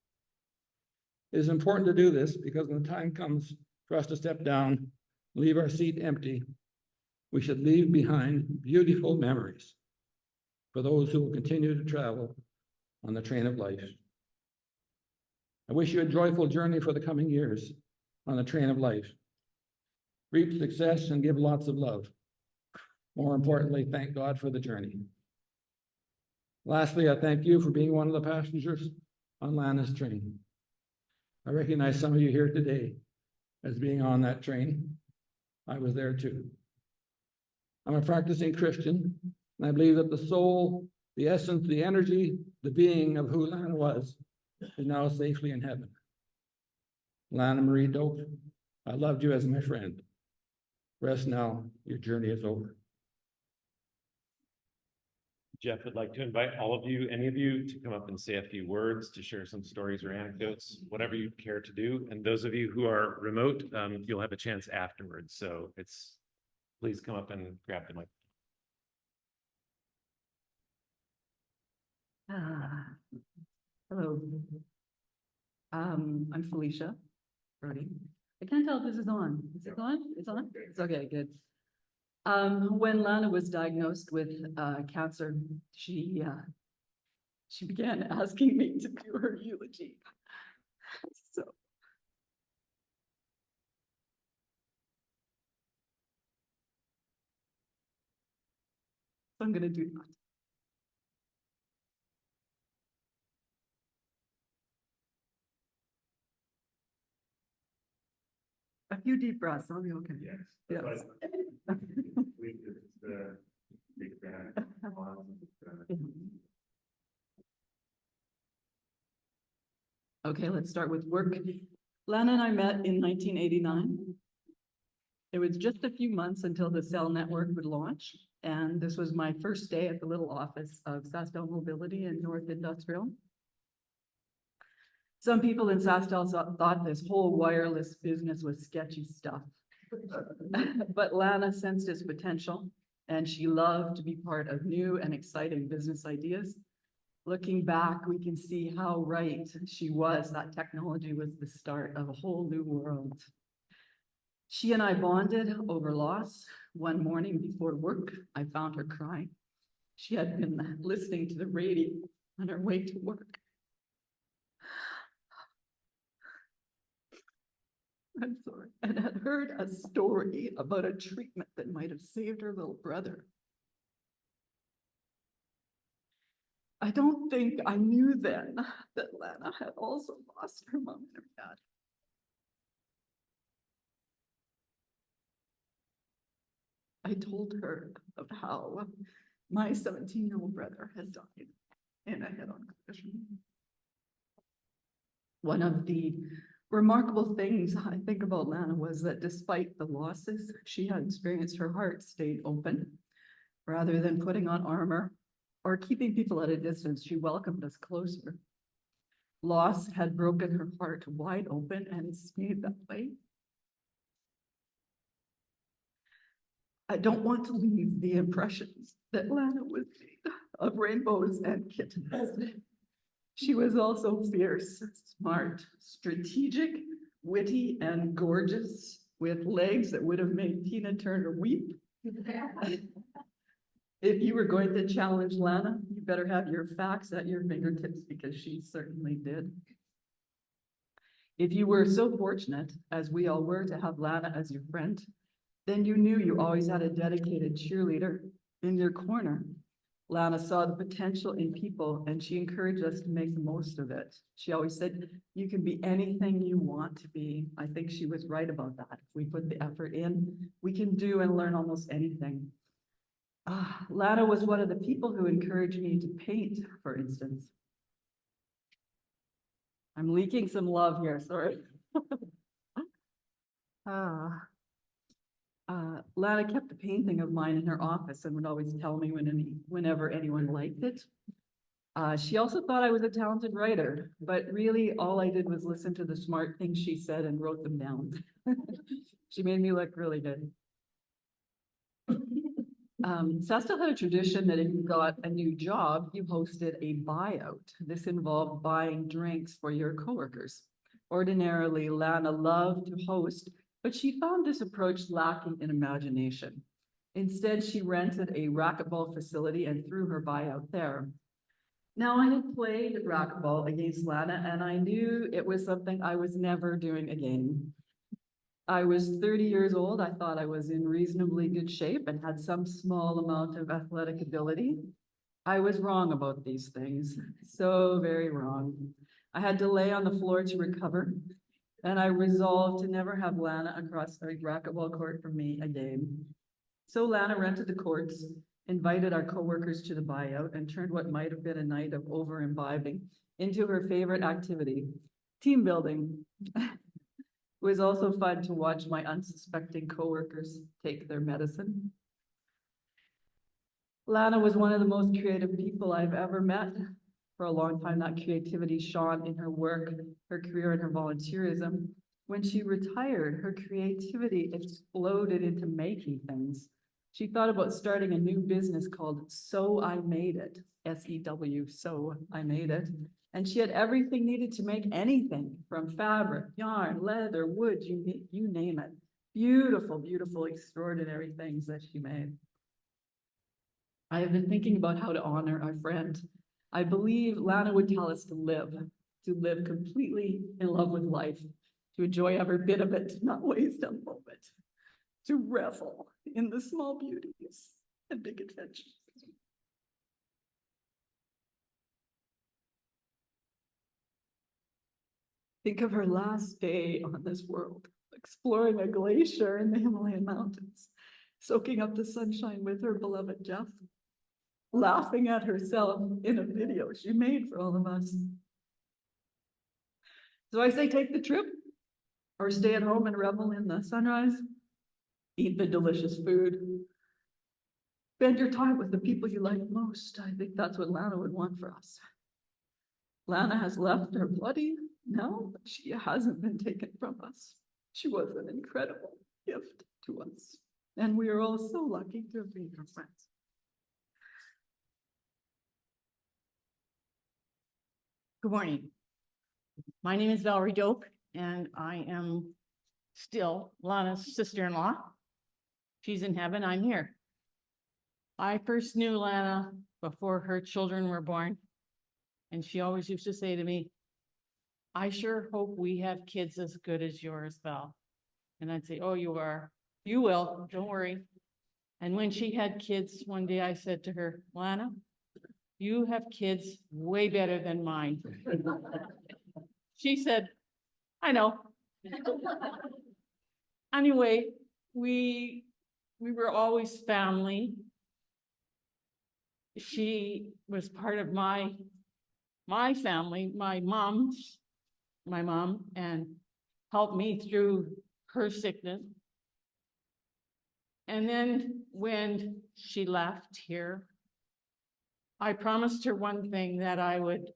It is important to do this because when the time comes for us to step down, leave our seat empty, we should leave behind beautiful memories for those who will continue to travel on the train of life. I wish you a joyful journey for the coming years on the train of life. Reap success and give lots of love. More importantly, thank God for the journey. Lastly, I thank you for being one of the passengers on Lana's train. I recognize some of you here today as being on that train. I was there too. I'm a practicing Christian, and I believe that the soul, the essence, the energy, the being of who Lana was is now safely in heaven. Lana Marie Doke, I loved you as my friend. Rest now, your journey is over. Jeff would like to invite all of you, any of you, to come up and say a few words, to share some stories or anecdotes, whatever you care to do. And those of you who are remote, you'll have a chance afterwards. So please come up and grab the mic. Hello. I'm Felicia Brody. I can't tell if this is on. Is it on? It's on? It's okay, good. When Lana was diagnosed with cancer, she began asking me to do her eulogy. So I'm gonna do that. A few deep breaths, I'll be okay. Yes. Yes. Okay, let's start with work. Lana and I met in 1989. It was just a few months until the cell network would launch. And this was my first day at the little office of SaskTel Mobility in North Industrial. Some people in SaskTel thought this whole wireless business was sketchy stuff. But Lana sensed its potential, and she loved to be part of new and exciting business ideas. Looking back, we can see how right she was. That technology was the start of a whole new world. She and I bonded over loss. One morning before work, I found her crying. She had been listening to the radio on her way to work. I'm sorry, and had heard a story about a treatment that might have saved her little brother. I don't think I knew then that Lana had also lost her mom and her dad. I told her of how my 17-year-old brother had died in a head-on collision. One of the remarkable things I think about Lana was that despite the losses she had experienced, her heart stayed open. Rather than putting on armor or keeping people at a distance, she welcomed us closer. Loss had broken her heart wide open and stayed that way. I don't want to leave the impressions that Lana was made of rainbows and kittens. She was also fierce, smart, strategic, witty, and gorgeous, with legs that would have made Tina Turner weep. If you were going to challenge Lana, you better have your facts at your fingertips, because she certainly did. If you were so fortunate, as we all were, to have Lana as your friend, then you knew you always had a dedicated cheerleader in your corner. Lana saw the potential in people and she encouraged us to make the most of it. She always said, you can be anything you want to be. I think she was right about that. If we put the effort in, we can do and learn almost anything. Lana was one of the people who encouraged me to paint, for instance. I'm leaking some love here, sorry. Lana kept a painting of mine in her office and would always tell me whenever anyone liked it. She also thought I was a talented writer, but really all I did was listen to the smart things she said and wrote them down. She made me look really good. Sesta had a tradition that if you got a new job, you hosted a buyout. This involved buying drinks for your coworkers. Ordinarily, Lana loved to host, but she found this approach lacking in imagination. Instead, she rented a racquetball facility and threw her buyout there. Now, I had played racquetball against Lana, and I knew it was something I was never doing again. I was 30 years old. I thought I was in reasonably good shape and had some small amount of athletic ability. I was wrong about these things, so very wrong. I had to lay on the floor to recover, and I resolved to never have Lana across a racquetball court from me again. So Lana rented the courts, invited our coworkers to the buyout, and turned what might have been a night of over-imbibing into her favorite activity, team building. It was also fun to watch my unsuspecting coworkers take their medicine. Lana was one of the most creative people I've ever met. For a long time, that creativity shone in her work, her career, and her volunteerism. When she retired, her creativity exploded into making things. She thought about starting a new business called So I Made It, S-E-W, So I Made It. And she had everything needed to make anything from fabric, yarn, leather, wood, you name it. Beautiful, beautiful, extraordinary things that she made. I have been thinking about how to honor our friend. I believe Lana would tell us to live completely in love with life, to enjoy every bit of it, not waste a moment, to revel in the small beauties and big adventures. Think of her last day on this world, exploring a glacier in the Himalayan mountains, soaking up the sunshine with her beloved Jeff, laughing at herself in a video she made for all of us. So I say take the trip, or stay at home and revel in the sunrise, eat the delicious food, spend your time with the people you like most. I think that's what Lana would want for us. Lana has left her bloody, no, but she hasn't been taken from us. She was an incredible gift to us, and we are all so lucky to have been her friends. Good morning. My name is Valerie Doke, and I am still Lana's sister-in-law. She's in heaven, I'm here. I first knew Lana before her children were born, and she always used to say to me, I sure hope we have kids as good as yours, Val. And I'd say, oh, you are. You will, don't worry. And when she had kids, one day I said to her, Lana, you have kids way better than mine. She said, I know. Anyway, we were always family. She was part of my family, my mom, and helped me through her sickness. And then when she left here, I promised her one thing, that I would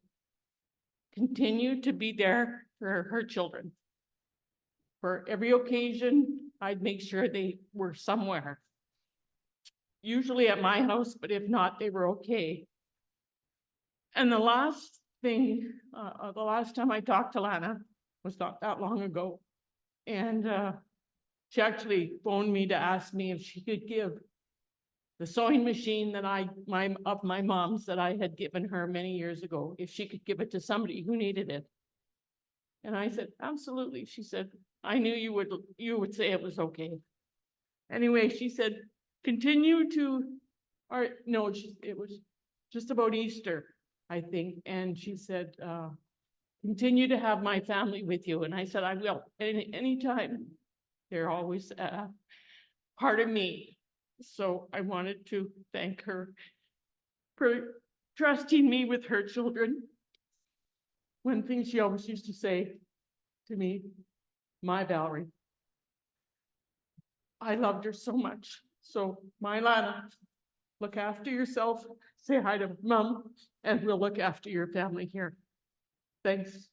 continue to be there for her children. For every occasion, I'd make sure they were somewhere. Usually at my house, but if not, they were okay. And the last thing, the last time I talked to Lana was not that long ago. And she actually phoned me to ask me if she could give the sewing machine that of my mom's that I had given her many years ago, if she could give it to somebody who needed it. And I said, absolutely. She said, I knew you would say it was okay. Anyway, she said, continue to, or no, it was just about Easter, I think. And she said, continue to have my family with you. And I said, I will, anytime. They're always part of me. So I wanted to thank her for trusting me with her children. One thing she always used to say to me, my Valerie, I loved her so much. So my Lana, look after yourself, say hi to Mom, and we'll look after your family here. Thanks.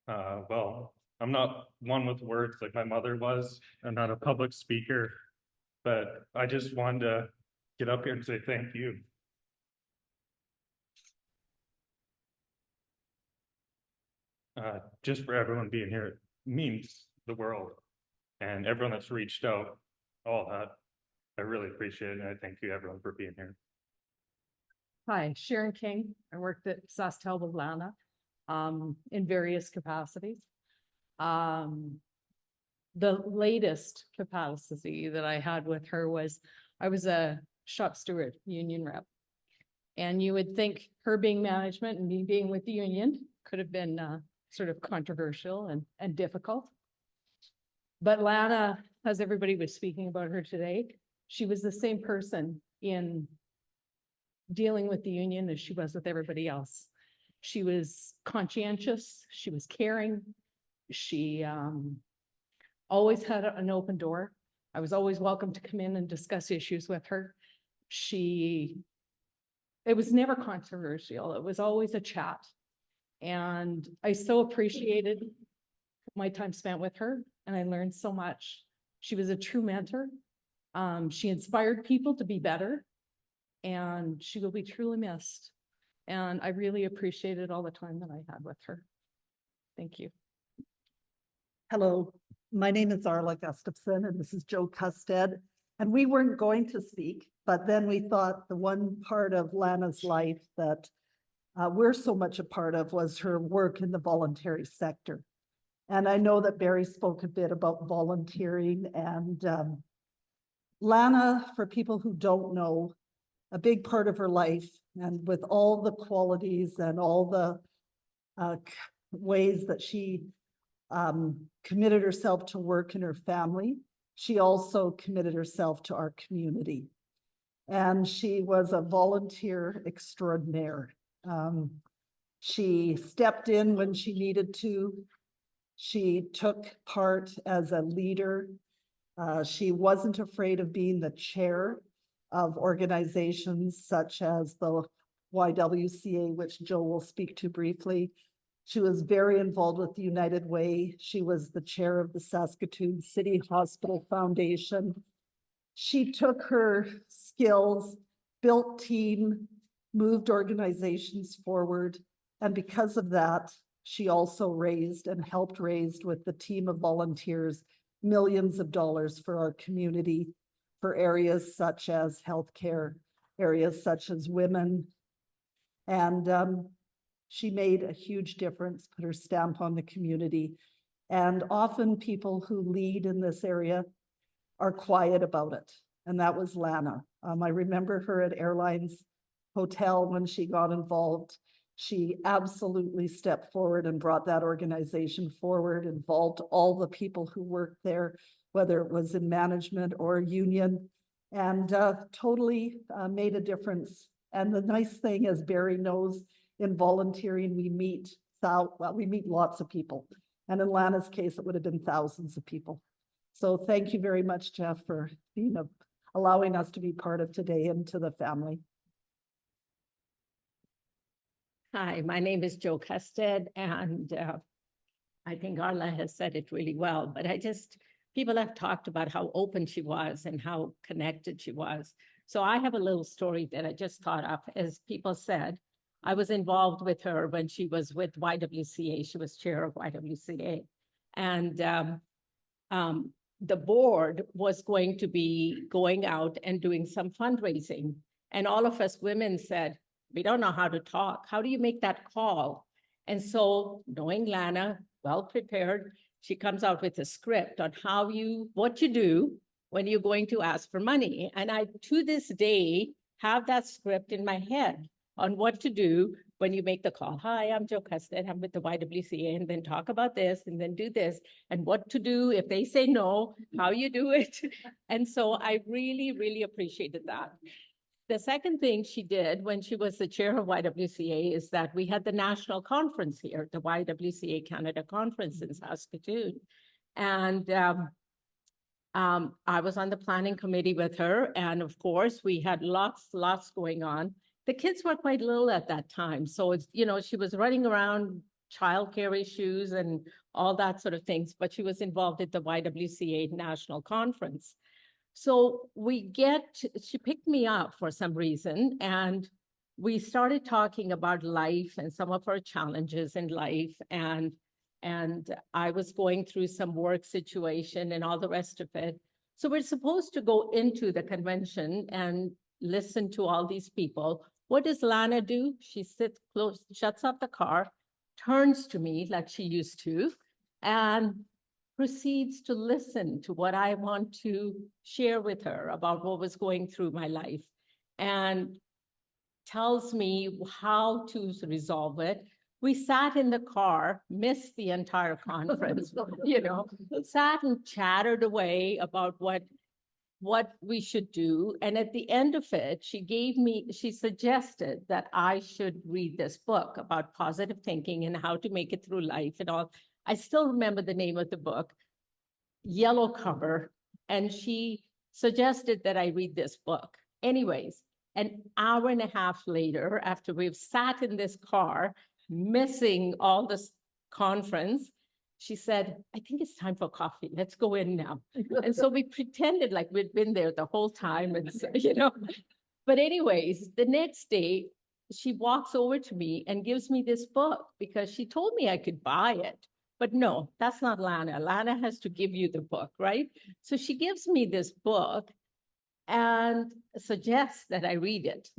Well, I'm not one with words like my mother was. I'm not a public speaker, but I just wanted to get up here and say thank you. Just for everyone being here, it means the world. And everyone that's reached out, all that, I really appreciate it. And I thank you everyone for being here. Hi, Sharon King. I worked at Sastel with Lana in various capacities. The latest capacity that I had with her was I was a shop steward, union rep. And you would think her being management and me being with the union could have been sort of controversial and difficult. But Lana, as everybody was speaking about her today, she was the same person in dealing with the union as she was with everybody else. She was conscientious, she was caring, she always had an open door. I was always welcome to come in and discuss issues with her. It was never controversial, it was always a chat. And I so appreciated my time spent with her, and I learned so much. She was a true mentor. She inspired people to be better, and she will be truly missed. And I really appreciated all the time that I had with her. Thank you. Hello, my name is Arla Gustafson and this is Joe Custed. And we weren't going to speak, but then we thought the one part of Lana's life that we're so much a part of was her work in the voluntary sector. And I know that Barry spoke a bit about volunteering, and Lana, for people who don't know, a big part of her life, and with all the qualities and all the ways that she committed herself to work in her family, she also committed herself to our community. And she was a volunteer extraordinaire. She stepped in when she needed to. She took part as a leader. She wasn't afraid of being the chair of organizations such as the YWCA, which Joe will speak to briefly. She was very involved with the United Way. She was the chair of the Saskatoon City Hospital Foundation. She took her skills, built team, moved organizations forward. And because of that, she also raised and helped raise with the team of volunteers millions of dollars for our community, for areas such as healthcare, areas such as women. And she made a huge difference, put her stamp on the community. And often people who lead in this area are quiet about it. And that was Lana. I remember her at Airlines Hotel when she got involved. She absolutely stepped forward and brought that organization forward, involved all the people who worked there, whether it was in management or union, and totally made a difference. And the nice thing, as Barry knows, in volunteering, we meet lots of people. And in Lana's case, it would have been thousands of people. So thank you very much, Jeff, for allowing us to be part of today and to the family. Hi, my name is Joe Custed, and I think Arla has said it really well, but people have talked about how open she was and how connected she was. So I have a little story that I just thought of. As people said, I was involved with her when she was with YWCA. She was chair of YWCA. And the board was going to be going out and doing some fundraising. And all of us women said, we don't know how to talk. How do you make that call? And so, knowing Lana, well prepared, she comes out with a script on what you do when you're going to ask for money. And to this day, have that script in my head on what to do when you make the call. Hi, I'm Joe Custard. I'm with the YWCA, and then talk about this, and then do this, and what to do if they say no, how you do it. And so I really, really appreciated that. The second thing she did when she was the chair of YWCA is that we had the national conference here, the YWCA Canada Conference in Saskatoon. And I was on the planning committee with her. And of course, we had lots going on. The kids were quite little at that time. So it's, she was running around childcare issues and all that sort of things, but she was involved at the YWCA National Conference. So she picked me up for some reason, and we started talking about life and some of our challenges in life. And I was going through some work situation and all the rest of it. So we're supposed to go into the convention and listen to all these people. What does Lana do? She sits close, shuts off the car, turns to me like she used to, and proceeds to listen to what I want to share with her about what was going through my life, and tells me how to resolve it. We sat in the car, missed the entire conference, sat and chattered away about what we should do. And at the end of it, she suggested that I should read this book about positive thinking and how to make it through life and all. I still remember the name of the book, yellow cover, and she suggested that I read this book. Anyways, an hour and a half later, after we've sat in this car, missing all this conference, she said, I think it's time for coffee. Let's go in now. And so we pretended like we'd been there the whole time, and But anyways, the next day, she walks over to me and gives me this book because she told me I could buy it. But no, that's not Lana. Lana has to give you the book, right? So she gives me this book and suggests that I read it.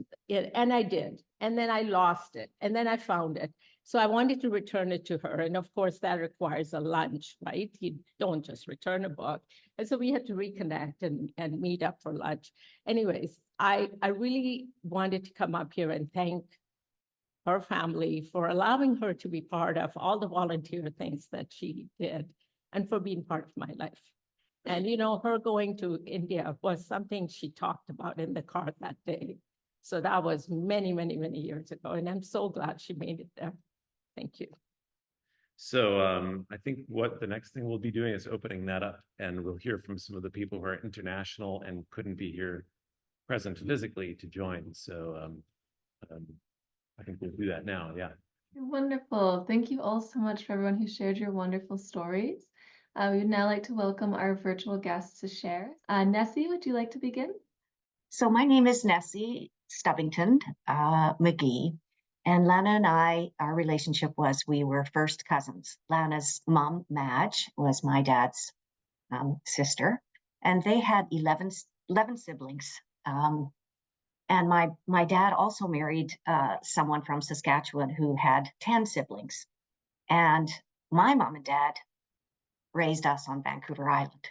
And I did. And then I lost it. And then I found it. So I wanted to return it to her. And of course, that requires a lunch, right? You don't just return a book. And so we had to reconnect and meet up for lunch. Anyways, I really wanted to come up here and thank her family for allowing her to be part of all the volunteer things that she did and for being part of my life. And, her going to India was something she talked about in the car that day. So that was many, many, many years ago. And I'm so glad she made it there. Thank you. So I think what the next thing we'll be doing is opening that up, and we'll hear from some of the people who are international and couldn't be here present physically to join. So I think we'll do that now. Yeah. Wonderful. Thank you all so much for everyone who shared your wonderful stories. We would now like to welcome our virtual guests to share. Nessie, would you like to begin? So my name is Nessie Stubbington McGee, and Lana and I, our relationship was we were first cousins. Lana's mom, Madge, was my dad's sister, and they had 11 siblings. And my dad also married someone from Saskatchewan who had 10 siblings. And my mom and dad raised us on Vancouver Island.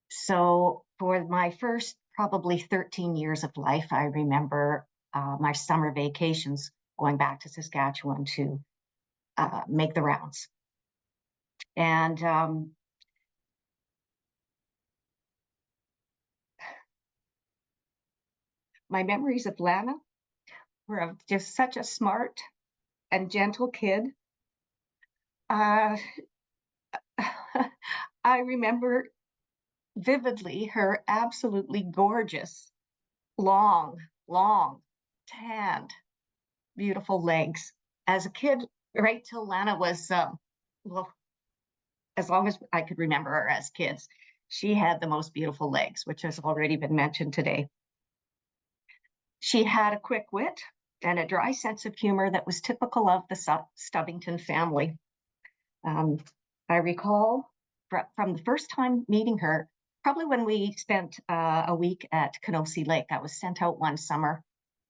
So for my first probably 13 years of life, I remember my summer vacations going back to Saskatchewan to make the rounds. And my memories of Lana were of just such a smart and gentle kid. I remember vividly her absolutely gorgeous, long, tanned, beautiful legs. As a kid, right till Lana was, well, as long as I could remember her as kids, she had the most beautiful legs, which has already been mentioned today. She had a quick wit and a dry sense of humor that was typical of the Stubbington family. I recall from the first time meeting her, probably when we spent a week at Kenosi Lake. I was sent out one summer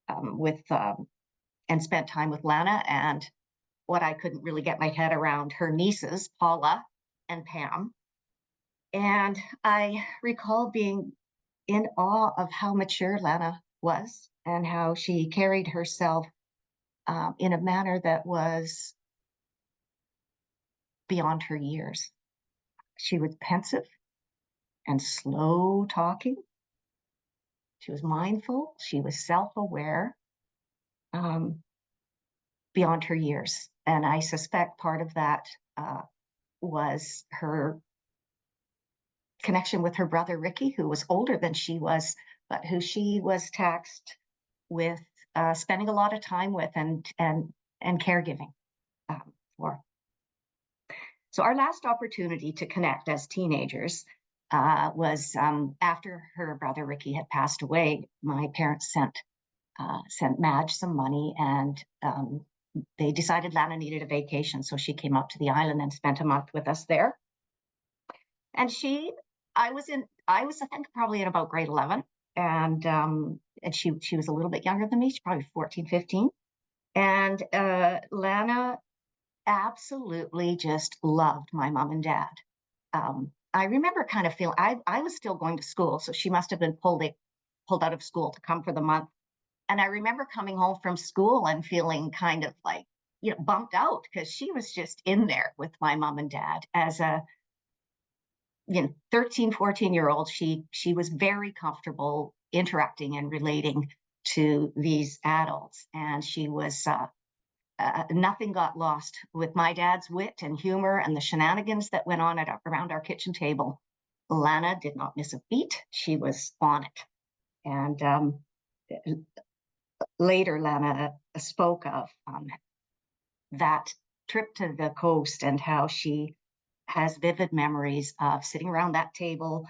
and spent time with Lana, and what I couldn't really get my head around, her nieces, Paula and Pam. And I recall being in awe of how mature Lana was and how she carried herself in a manner that was beyond her years. She was pensive and slow talking. She was mindful. She was self-aware, beyond her years. And I suspect part of that was her connection with her brother Ricky, who was older than she was, but who she was taxed with spending a lot of time with and caregiving for. So our last opportunity to connect as teenagers was after her brother Ricky had passed away. My parents sent Madge some money, and they decided Lana needed a vacation, so she came up to the island and spent a month with us there. And I was I think probably in about grade 11, and she was a little bit younger than me. She's probably 14, 15. And Lana absolutely just loved my mom and dad. I remember kind of feeling, I was still going to school, so she must have been pulled out of school to come for the month. And I remember coming home from school and feeling kind of like, bumped out, because she was just in there with my mom and dad as a 13, 14-year-old. She was very comfortable interacting and relating to these adults. And she was, nothing got lost with my dad's wit and humor and the shenanigans that went on around our kitchen table. Lana did not miss a beat. She was on it. And later, Lana spoke of that trip to the coast and how she has vivid memories of sitting around that table,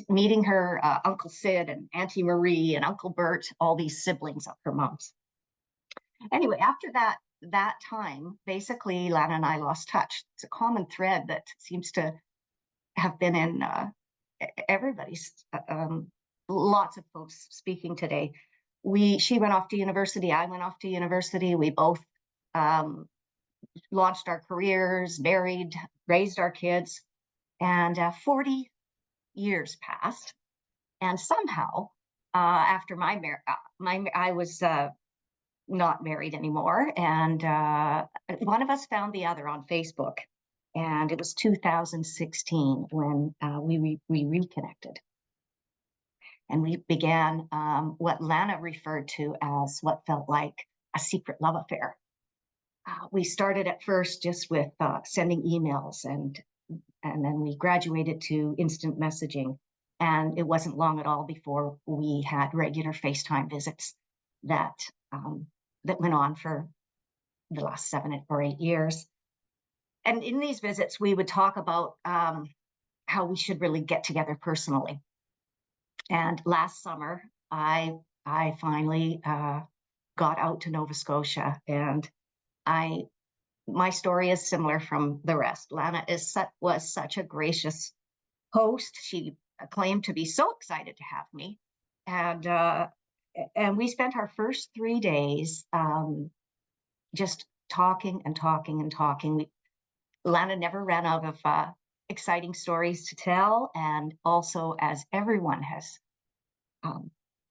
meeting her Uncle Sid and Auntie Marie and Uncle Bert, all these siblings of her mom's. Anyway, after that time, basically, Lana and I lost touch. It's a common thread that seems to have been in everybody's, lots of folks speaking today. She went off to university, I went off to university. We both launched our careers, married, raised our kids, and 40 years passed. And somehow, after I was not married anymore, and one of us found the other on Facebook, and it was 2016 when we reconnected. And we began what Lana referred to as what felt like a secret love affair. We started at first just with sending emails, and then we graduated to instant messaging. And it wasn't long at all before we had regular FaceTime visits that went on for the last 7 or 8 years. And in these visits, we would talk about how we should really get together personally. And last summer, I finally got out to Nova Scotia, and my story is similar from the rest. Lana was such a gracious host. She claimed to be so excited to have me, and we spent our first 3 days just talking and talking and talking. Lana never ran out of exciting stories to tell, and also, as everyone has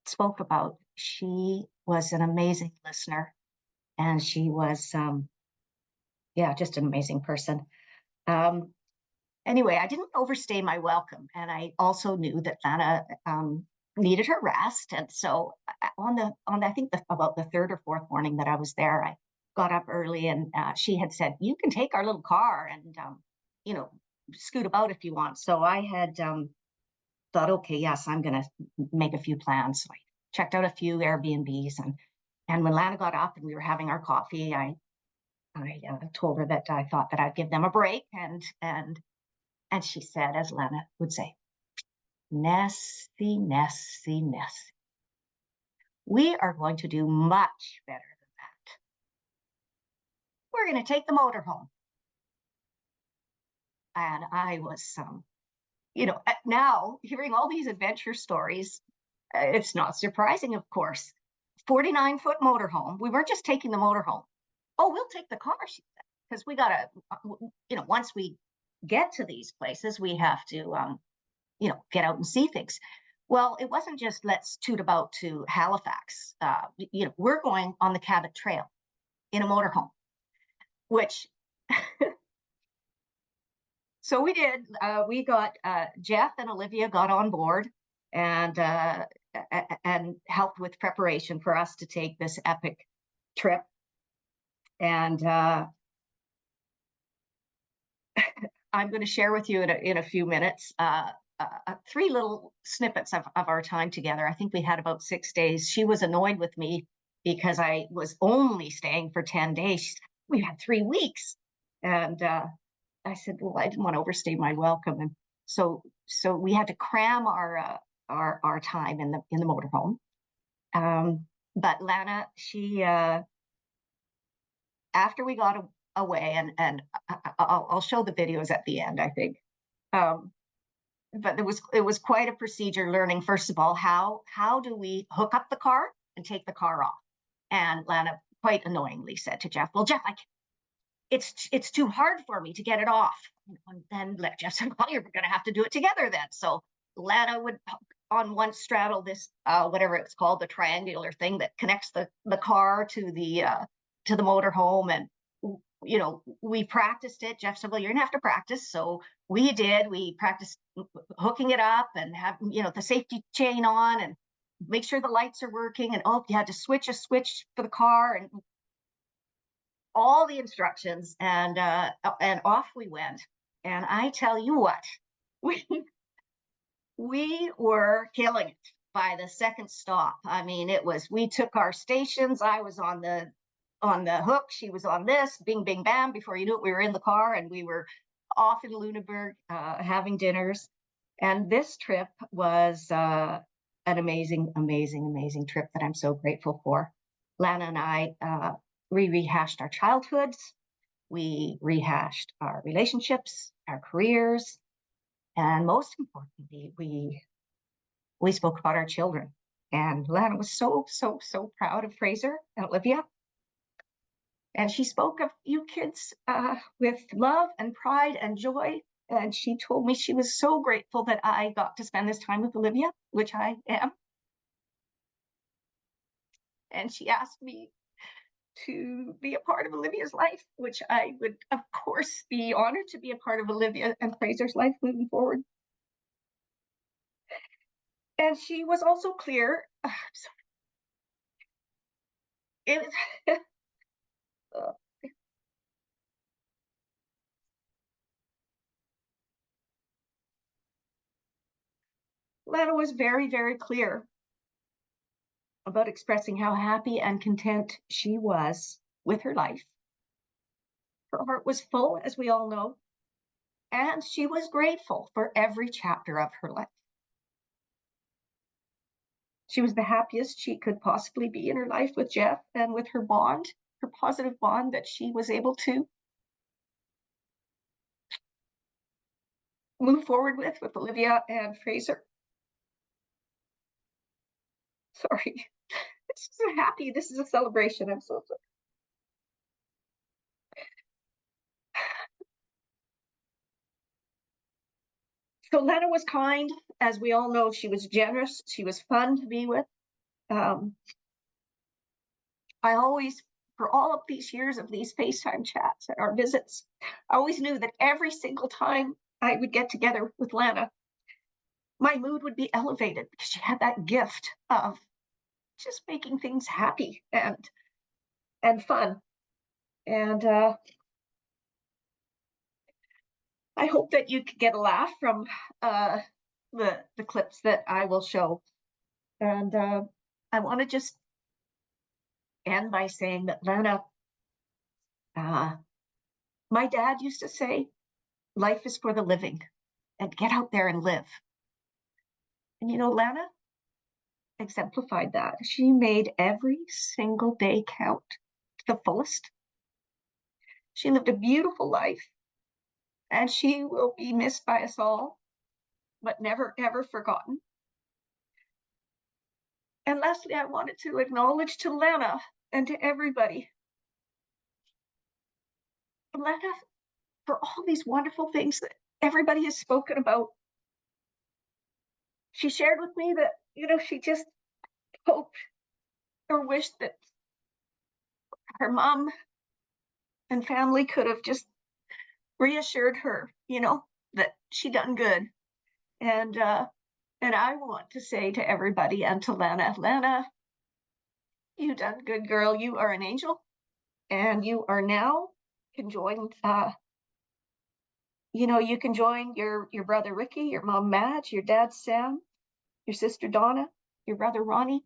spoke about, she was an amazing listener, and she was just an amazing person. Anyway, I didn't overstay my welcome, and I also knew that Lana needed her rest. And so I think about the third or fourth morning that I was there, I got up early, and she had said, "You can take our little car and scoot about if you want." So I had thought, okay, yes, I'm going to make a few plans. So I checked out a few Airbnbs, and when Lana got up and we were having our coffee, I told her that I thought that I'd give them a break, and she said, as Lana would say, "Nessie, Nessie, Nessie, we are going to do much better than that. We're going to take the motorhome." And I was, now hearing all these adventure stories, it's not surprising, of course. 49-foot motorhome. We weren't just taking the motorhome. "Oh, we'll take the car," she said, "because we got to, once we get to these places, we have to, get out and see things. Well, it wasn't just let's toot about to Halifax. We're going on the Cabot Trail in a motorhome, which so we did. We got Jeff and Olivia got on board and helped with preparation for us to take this epic trip. And I'm going to share with you in a few minutes 3 little snippets of our time together. I think we had about 6 days. She was annoyed with me because I was only staying for 10 days. We had 3 weeks. And I said, well, I didn't want to overstay my welcome. And so we had to cram our time in the motorhome. But Lana, she, after we got away, and I'll show the videos at the end, I think. But it was quite a procedure learning, first of all, how do we hook up the car and take the car off? And Lana quite annoyingly said to Jeff, well, Jeff, it's too hard for me to get it off. And then Jeff said, well, you're going to have to do it together then. So Lana would on one straddle this, whatever it's called, the triangular thing that connects the car to the motorhome. And, we practiced it. Jeff said, well, you're going to have to practice. So we did. We practiced hooking it up and have, the safety chain on and make sure the lights are working. And, you had to switch a switch for the car and all the instructions, and off we went. And I tell you what, we were killing it by the second stop. I mean, we took our stations. I was on the hook. She was on this, bing, bing, bam. Before you knew it, we were in the car and we were off in Lunenburg having dinners. And this trip was an amazing, amazing, amazing trip that I'm so grateful for. Lana and I, we rehashed our childhoods. We rehashed our relationships, our careers, and most importantly, we spoke about our children. And Lana was so, so, so proud of Fraser and Olivia. And she spoke of you kids with love and pride and joy. And she told me she was so grateful that I got to spend this time with Olivia, which I am. And she asked me to be a part of Olivia's life, which I would, of course, be honored to be a part of Olivia and Fraser's life moving forward. And she was also clear. Lana was very, very clear about expressing how happy and content she was with her life. Her heart was full, as we all know, and she was grateful for every chapter of her life. She was the happiest she could possibly be in her life with Jeff and with her bond, her positive bond that she was able to move forward with Olivia and Fraser. Sorry, this is happy. This is a celebration. I'm so sorry. So Lana was kind, as we all know. She was generous. She was fun to be with. I always, for all of these years of these FaceTime chats and our visits, I always knew that every single time I would get together with Lana, my mood would be elevated because she had that gift of just making things happy and fun. And I hope that you could get a laugh from the clips that I will show. And I want to just end by saying that Lana, my dad used to say, life is for the living, and get out there and live. And Lana exemplified that. She made every single day count to the fullest. She lived a beautiful life, and she will be missed by us all, but never, ever forgotten. And lastly, I wanted to acknowledge to Lana and to everybody, Lana, for all these wonderful things that everybody has spoken about. she shared with me that, she just hoped or wished that her mom and family could have just reassured her, that she done good. And I want to say to everybody and to Lana, you done good, girl. You are an angel, and you are now can join. You can join your brother Ricky, your mom Madge, your dad Sam, your sister Donna, your brother Ronnie,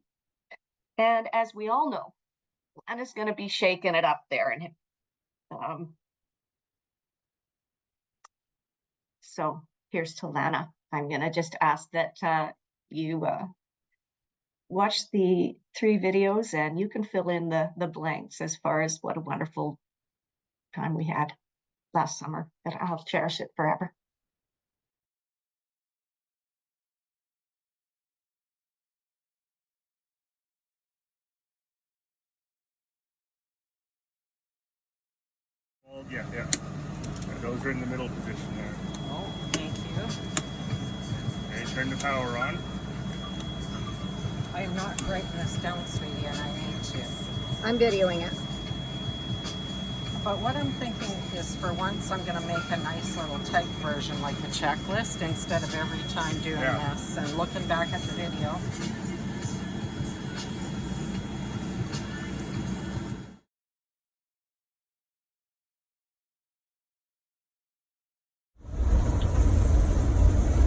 and as we all know, Lana's going to be shaking it up there, and so here's to Lana. I'm going to just ask that you watch the 3 videos and you can fill in the blanks as far as what a wonderful time we had last summer, that I'll cherish it forever. Oh, yeah. Those are in the middle position there. Oh, thank you. Okay, turn the power on. I'm not writing this down, sweetie, and I need to. I'm videoing it. But what I'm thinking is, for once, I'm gonna make a nice little type version, like a checklist, instead of every time doing this and looking back at the video.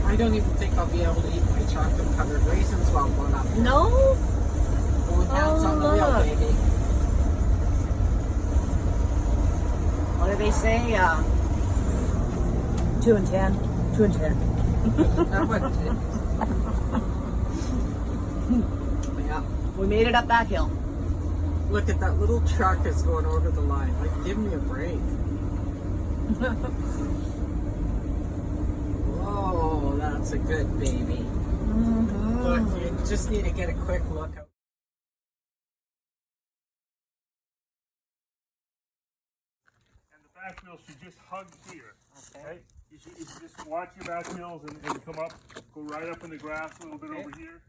I don't even think I'll be able to eat my chocolate-covered raisins while I'm going up. No? Going hands on the wheel, baby. What do they say? 2 and 10. 2 and 10. That wouldn't do. Yeah. We made it up that hill. Look at that little truck is going over the line. Like, give me a break. Oh, that's a good baby. Mm-hmm. Look, you just need to get a quick look at. And the back wheel should just hug here. Okay. You should just watch your back wheels and come up, go right up in the grass a little bit over here,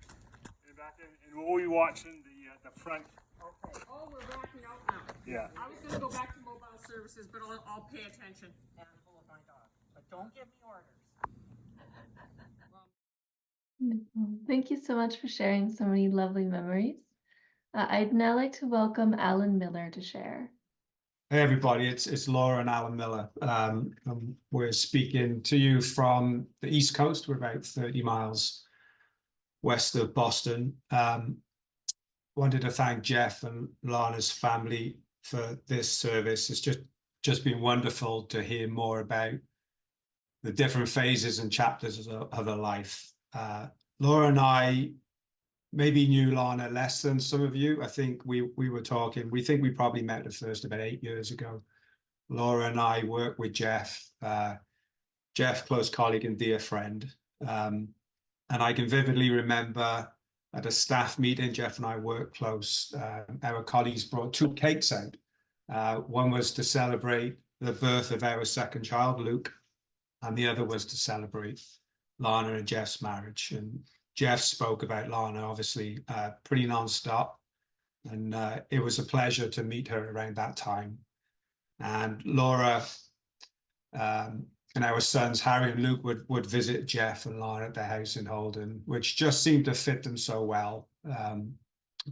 and back in, and we'll be watching the front. Okay. Oh, we're backing out now. Yeah. I was gonna go back to mobile services, but I'll pay attention. And hold my dog. But don't give me orders. Thank you so much for sharing so many lovely memories. I'd now like to welcome Alan Miller to share. Hey everybody, it's Laura and Alan Miller. We're speaking to you from the East Coast. We're about 30 miles west of Boston. Wanted to thank Jeff and Lana's family for this service. It's just been wonderful to hear more about the different phases and chapters of her life. Laura and I maybe knew Lana less than some of you. I think we were talking, we think we probably met the first about 8 years ago. Laura and I worked with Jeff, close colleague and dear friend. And I can vividly remember at a staff meeting, Jeff and I worked close. Our colleagues brought 2 cakes out. One was to celebrate the birth of our second child, Luke, and the other was to celebrate Lana and Jeff's marriage. And Jeff spoke about Lana, obviously, pretty nonstop. And it was a pleasure to meet her around that time. And Laura and our sons, Harry and Luke, would visit Jeff and Lana at their house in Holden, which just seemed to fit them so well.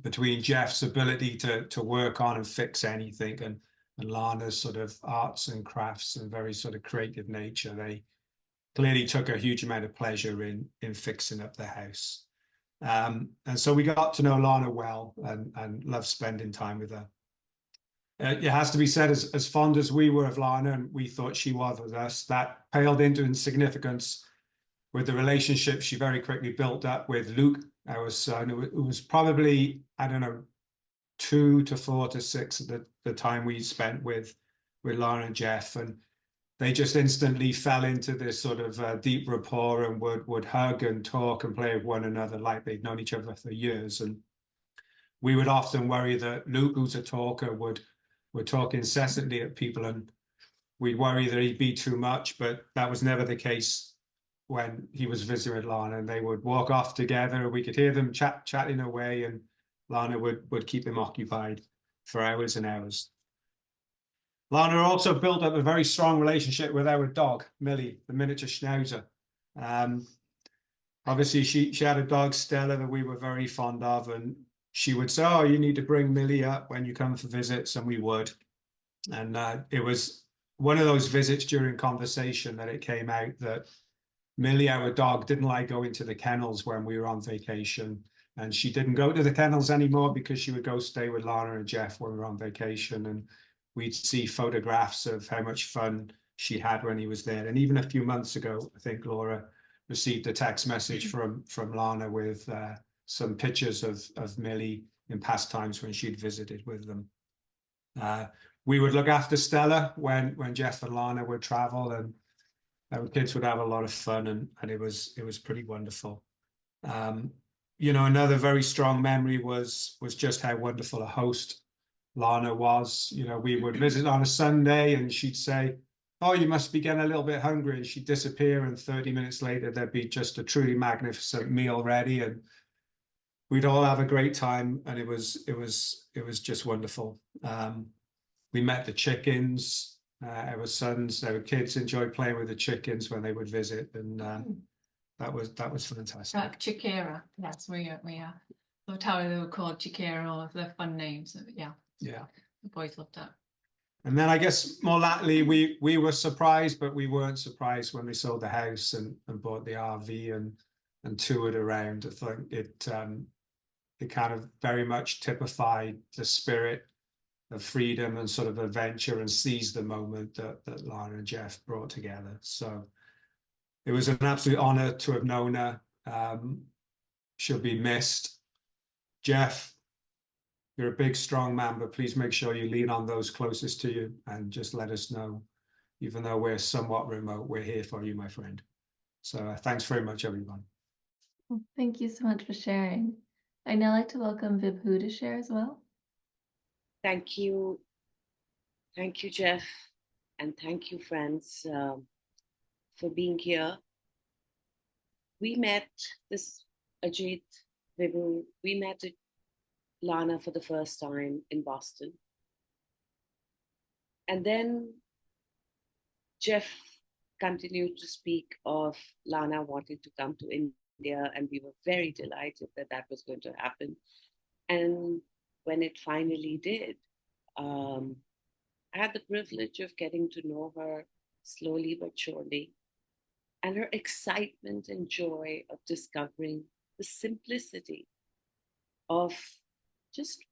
Between Jeff's ability to work on and fix anything and Lana's sort of arts and crafts and very sort of creative nature, they clearly took a huge amount of pleasure in fixing up the house. And so we got to know Lana well and loved spending time with her. It has to be said, as fond as we were of Lana and we thought she was with us, that paled into insignificance with the relationship she very quickly built up with Luke, our son. It was probably, I don't know, 2 to 4 to 6 at the time we spent with Lana and Jeff. And they just instantly fell into this sort of deep rapport and would hug and talk and play with one another like they'd known each other for years. And we would often worry that Luke, who's a talker, would talk incessantly at people, and we'd worry that he'd be too much, but that was never the case when he was visiting with Lana, and they would walk off together. We could hear them chatting away, and Lana would keep him occupied for hours and hours. Lana also built up a very strong relationship with our dog, Millie, the miniature schnauzer. Obviously, she had a dog, Stella, that we were very fond of, and she would say, "Oh, you need to bring Millie up when you come for visits," and we would. And it was one of those visits during conversation that it came out that Millie, our dog, didn't like going to the kennels when we were on vacation. And she didn't go to the kennels anymore because she would go stay with Lana and Jeff when we were on vacation. And we'd see photographs of how much fun she had when he was there. And even a few months ago, I think Laura received a text message from Lana with some pictures of Millie in past times when she'd visited with them. We would look after Stella when Jeff and Lana would travel, and our kids would have a lot of fun, and it was pretty wonderful. You know, another very strong memory was just how wonderful a host Lana was. You know, we would visit on a Sunday and she'd say, "Oh, you must be getting a little bit hungry," and she'd disappear, and 30 minutes later there'd be just a truly magnificent meal ready, and we'd all have a great time, and it was just wonderful. We met the chickens. Our sons, our kids enjoyed playing with the chickens when they would visit, and that was fantastic. Chiquera, that's where we are. Loved how they were called Chiquera, all of their fun names. Yeah, the boys loved that. And then I guess more lately we were surprised, but we weren't surprised when they sold the house and bought the RV and toured around. I think it kind of very much typified the spirit of freedom and sort of adventure and seize the moment that Lana and Jeff brought together. So it was an absolute honor to have known her. She'll be missed. Jeff, you're a big, strong man, but please make sure you lean on those closest to you and just let us know. Even though we're somewhat remote, we're here for you, my friend. So thanks very much, everyone. Well, thank you so much for sharing. I'd now like to welcome Vibhu to share as well. Thank you. Thank you, Jeff. And thank you, friends, for being here. We met this Ajit, Vibhu, we met Lana for the first time in Boston. And then Jeff continued to speak of Lana wanting to come to India, and we were very delighted that that was going to happen. And when it finally did, I had the privilege of getting to know her slowly but surely, and her excitement and joy of discovering the simplicity of just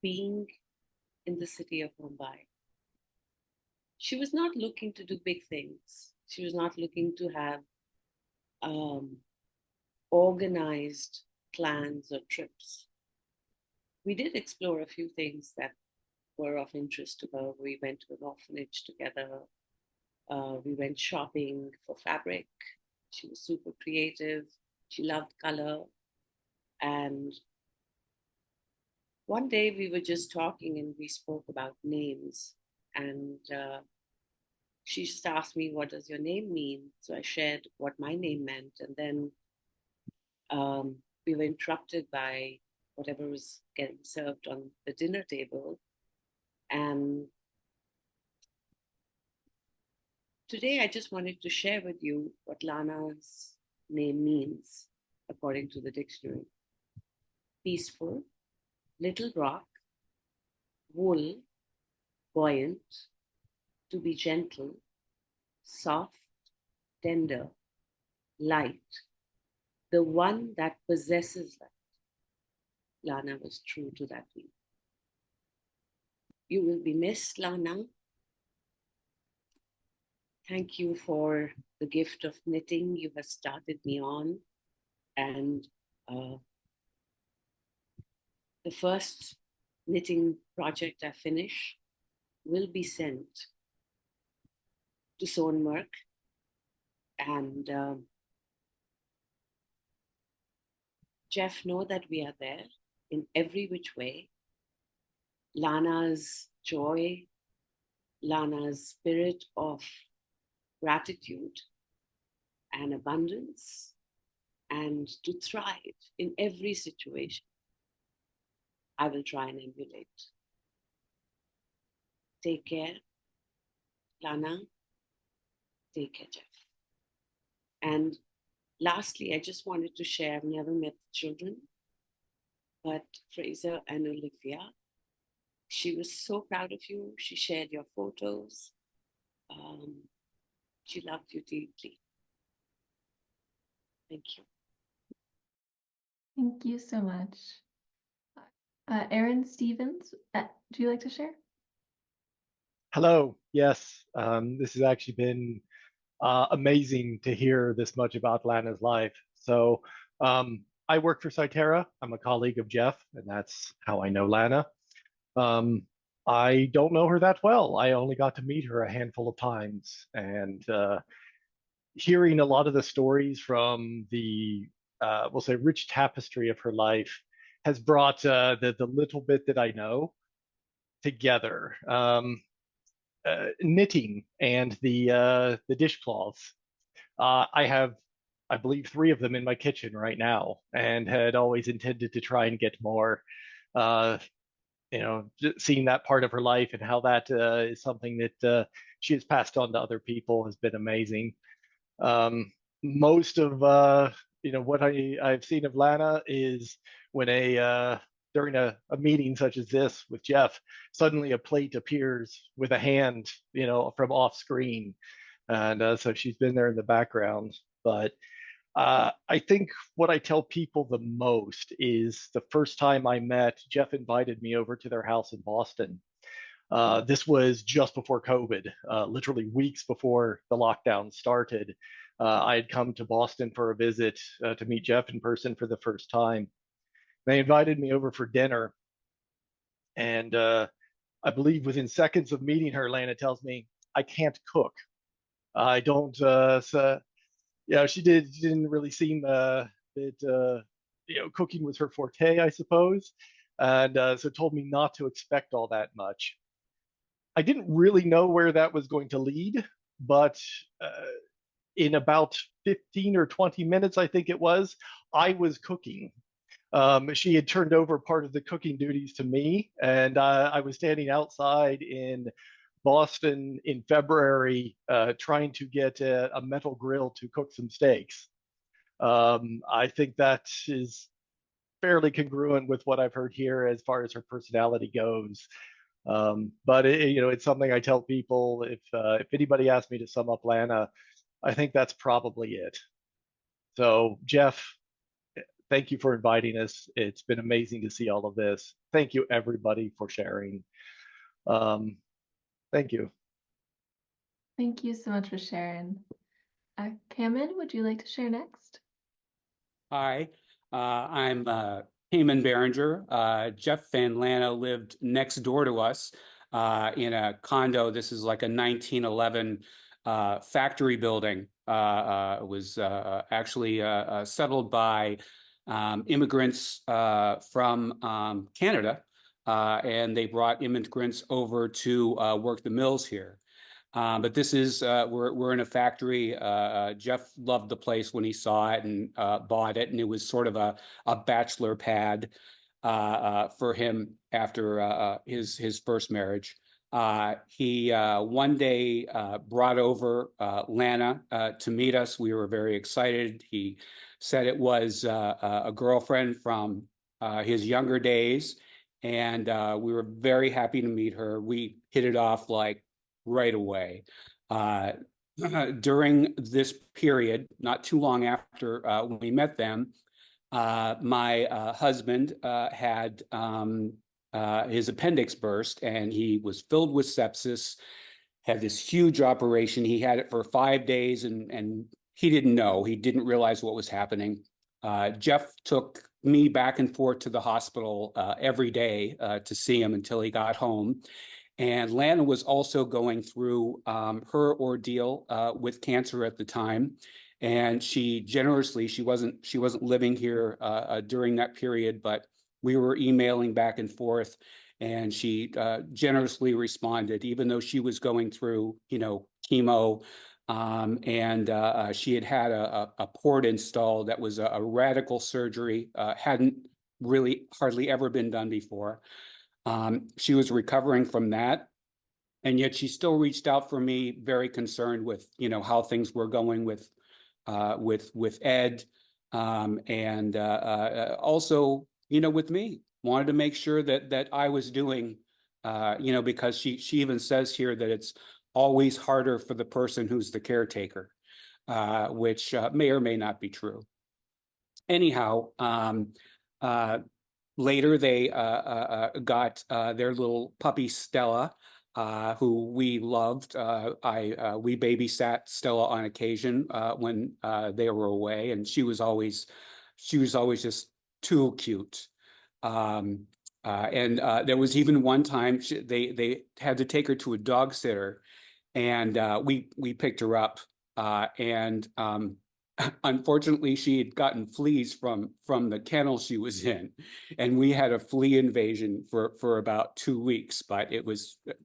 being in the city of Mumbai. She was not looking to do big things. She was not looking to have organized plans or trips. We did explore a few things that were of interest to her. We went to an orphanage together. We went shopping for fabric. She was super creative. She loved color. And one day we were just talking and we spoke about names. And she just asked me, "What does your name mean?" So I shared what my name meant. And then we were interrupted by whatever was getting served on the dinner table. And today I just wanted to share with you what Lana's name means according to the dictionary. Peaceful, little rock, wool, buoyant, to be gentle, soft, tender, light, the one that possesses light. Lana was true to that meaning. You will be missed, Lana. Thank you for the gift of knitting you have started me on. And the first knitting project I finish will be sent to Sonmark. And Jeff, know that we are there in every which way. Lana's joy, Lana's spirit of gratitude and abundance and to thrive in every situation, I will try and emulate. Take care, Lana. Take care, Jeff. And lastly, I just wanted to share, I've never met the children, but Fraser and Olivia, she was so proud of you. She shared your photos. She loved you deeply. Thank you. Thank you so much. Aaron Stevens, do you like to share? Hello. Yes, this has actually been amazing to hear this much about Lana's life. So I work for Cytera. I'm a colleague of Jeff, and that's how I know Lana. I don't know her that well. I only got to meet her a handful of times, and hearing a lot of the stories from the, we'll say, rich tapestry of her life has brought the little bit that I know together. Knitting and the dishcloths. I have, I believe, 3 of them in my kitchen right now, and had always intended to try and get more. Seeing that part of her life and how that is something that she has passed on to other people has been amazing. Most of what I've seen of Lana is when during a meeting such as this with Jeff, suddenly a plate appears with a hand, from off screen. And so she's been there in the background. But I think what I tell people the most is the first time I met, Jeff invited me over to their house in Boston. This was just before COVID, literally weeks before the lockdown started. I had come to Boston for a visit to meet Jeff in person for the first time. They invited me over for dinner. And I believe within seconds of meeting her, Lana tells me, I can't cook. I don't, she didn't really seem that, cooking was her forte, I suppose. And so told me not to expect all that much. I didn't really know where that was going to lead, but in about 15 or 20 minutes, I think it was, I was cooking. She had turned over part of the cooking duties to me, and I was standing outside in Boston in February trying to get a metal grill to cook some steaks. I think that is fairly congruent with what I've heard here as far as her personality goes. But it's something I tell people, if anybody asks me to sum up Lana, I think that's probably it. So Jeff, thank you for inviting us. It's been amazing to see all of this. Thank you everybody for sharing. Thank you. Thank you so much for sharing. Kamen, would you like to share next? Hi, I'm Kamen Berenger. Jeff and Lana lived next door to us in a condo. This is like a 1911 factory building. It was actually settled by immigrants from Canada, and they brought immigrants over to work the mills here. But this is, we're in a factory. Jeff loved the place when he saw it and bought it, and it was sort of a bachelor pad for him after his first marriage. He one day brought over Lana to meet us. We were very excited. He said it was a girlfriend from his younger days, and we were very happy to meet her. We hit it off like right away. During this period, not too long after we met them, my husband had his appendix burst, and he was filled with sepsis, had this huge operation. He had it for 5 days, and he didn't know. He didn't realize what was happening. Jeff took me back and forth to the hospital every day to see him until he got home. And Lana was also going through her ordeal with cancer at the time. And she generously, she wasn't living here during that period, but we were emailing back and forth, and she generously responded, even though she was going through, chemo And she had had a port installed that was a radical surgery, hadn't really hardly ever been done before. She was recovering from that. And yet she still reached out for me, very concerned with, how things were going with Ed, and also, with me. Wanted to make sure that I was doing, because she even says here that it's always harder for the person who's the caretaker, which may or may not be true. Anyhow, later they got their little puppy Stella, who we loved. We babysat Stella on occasion when they were away, and she was always just too cute. And there was even one time they had to take her to a dog sitter, and we picked her up, and unfortunately she had gotten fleas from the kennel she was in, and we had a flea invasion for about 2 weeks. But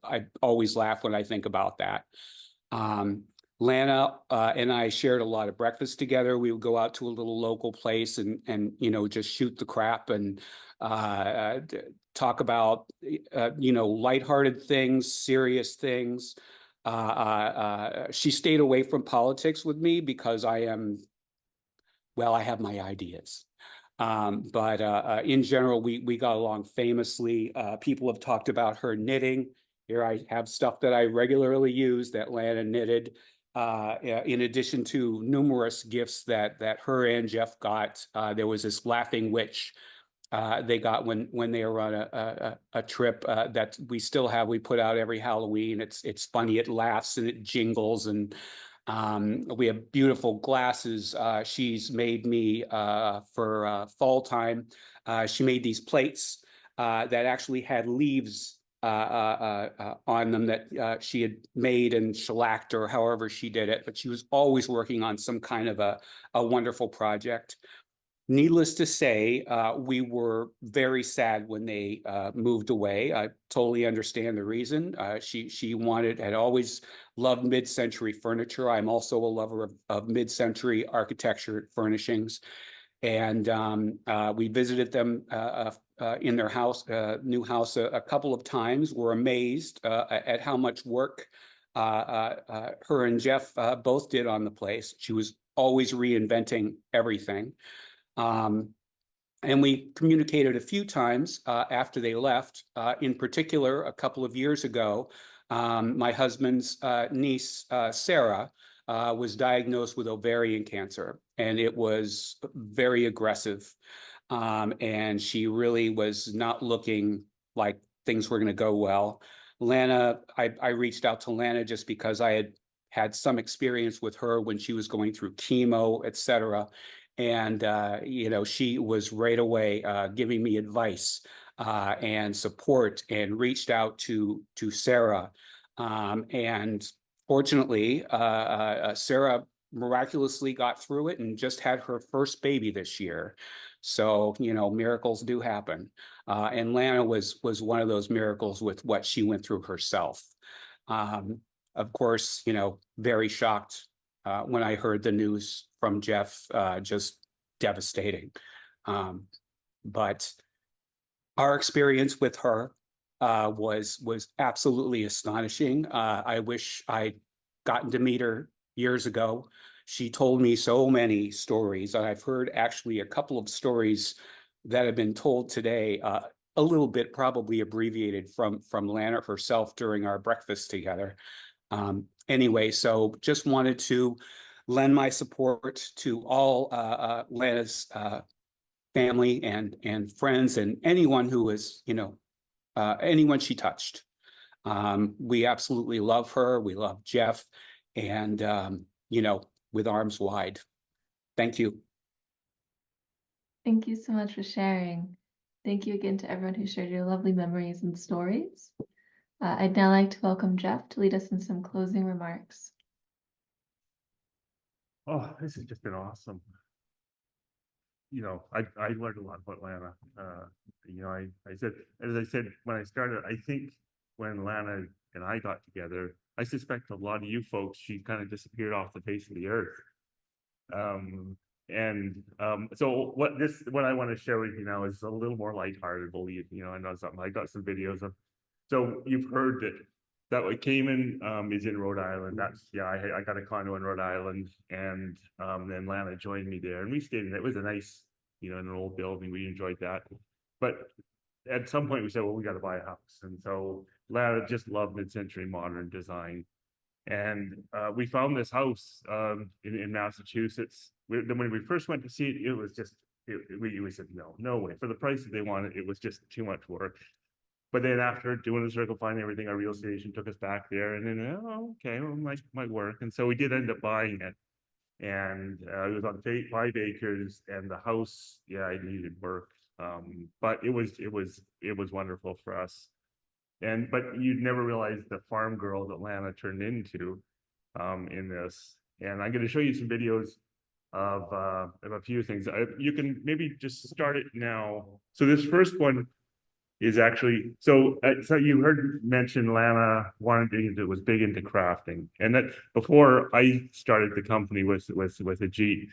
I always laugh when I think about that. Lana and I shared a lot of breakfast together. We would go out to a little local place and just shoot the crap and talk about lighthearted things, serious things. She stayed away from politics with me because I have my ideas. But in general, we got along famously. People have talked about her knitting. Here I have stuff that I regularly use that Lana knitted. In addition to numerous gifts that her and Jeff got. There was this laughing witch they got when they were on a trip that we still have. We put out every Halloween. It's funny. It laughs and it jingles, and we have beautiful glasses. She's made me for fall time. She made these plates that actually had leaves on them that she had made and shellacked, or however she did it. But she was always working on some kind of a wonderful project. Needless to say, we were very sad when they moved away. I totally understand the reason. She had always loved mid-century furniture. I'm also a lover of mid-century architecture furnishings. And we visited them in their house, new house, a couple of times. We're amazed at how much work her and Jeff both did on the place. She was always reinventing everything. And we communicated a few times after they left. In particular, a couple of years ago, my husband's niece, Sarah, was diagnosed with ovarian cancer, and it was very aggressive. And she really was not looking like things were going to go well. Lana, I reached out to Lana just because I had some experience with her when she was going through chemo, et cetera. And, she was right away giving me advice and support, and reached out to Sarah. And fortunately, Sarah miraculously got through it and just had her first baby this year. So, miracles do happen. And Lana was one of those miracles with what she went through herself. Of course, very shocked when I heard the news from Jeff, just devastating. But our experience with her was absolutely astonishing. I wish I'd gotten to meet her years ago. She told me so many stories, and I've heard actually a couple of stories that have been told today, a little bit probably abbreviated from Lana herself during our breakfast together. Anyway, so just wanted to lend my support to all Lana's family and friends, and anyone who was, anyone she touched. We absolutely love her. We love Jeff, and, with arms wide. Thank you. Thank you so much for sharing. Thank you again to everyone who shared your lovely memories and stories. I'd now like to welcome Jeff to lead us in some closing remarks. Oh, this has just been awesome. I learned a lot about Lana. I said, as I said when I started, I think when Lana and I got together, I suspect a lot of you folks, she kind of disappeared off the face of the earth. So what I want to share with you now is a little more lighthearted, believe, I know something, I got some videos of, so you've heard that what Cayman is in Rhode Island. That's, I got a condo in Rhode Island, and then Lana joined me there, and we stayed in it. It was a nice, in an old building. We enjoyed that. But at some point we said, well, we got to buy a house. And so Lana just loved mid-century modern design. And we found this house in Massachusetts. When we first went to see it, it was just, we said, no way. For the price that they wanted, it was just too much work. But then after doing the circle, finding everything, our real estate agent took us back there, and then, okay, well, might work. And so we did end up buying it. And it was on 5 acres, and the house, it needed work. But it was wonderful for us. But you'd never realize the farm girl that Lana turned into in this. And I'm going to show you some videos of a few things. You can maybe just start it now. So this first one is actually, so you heard mention Lana was big into crafting, and that before I started the company with a G,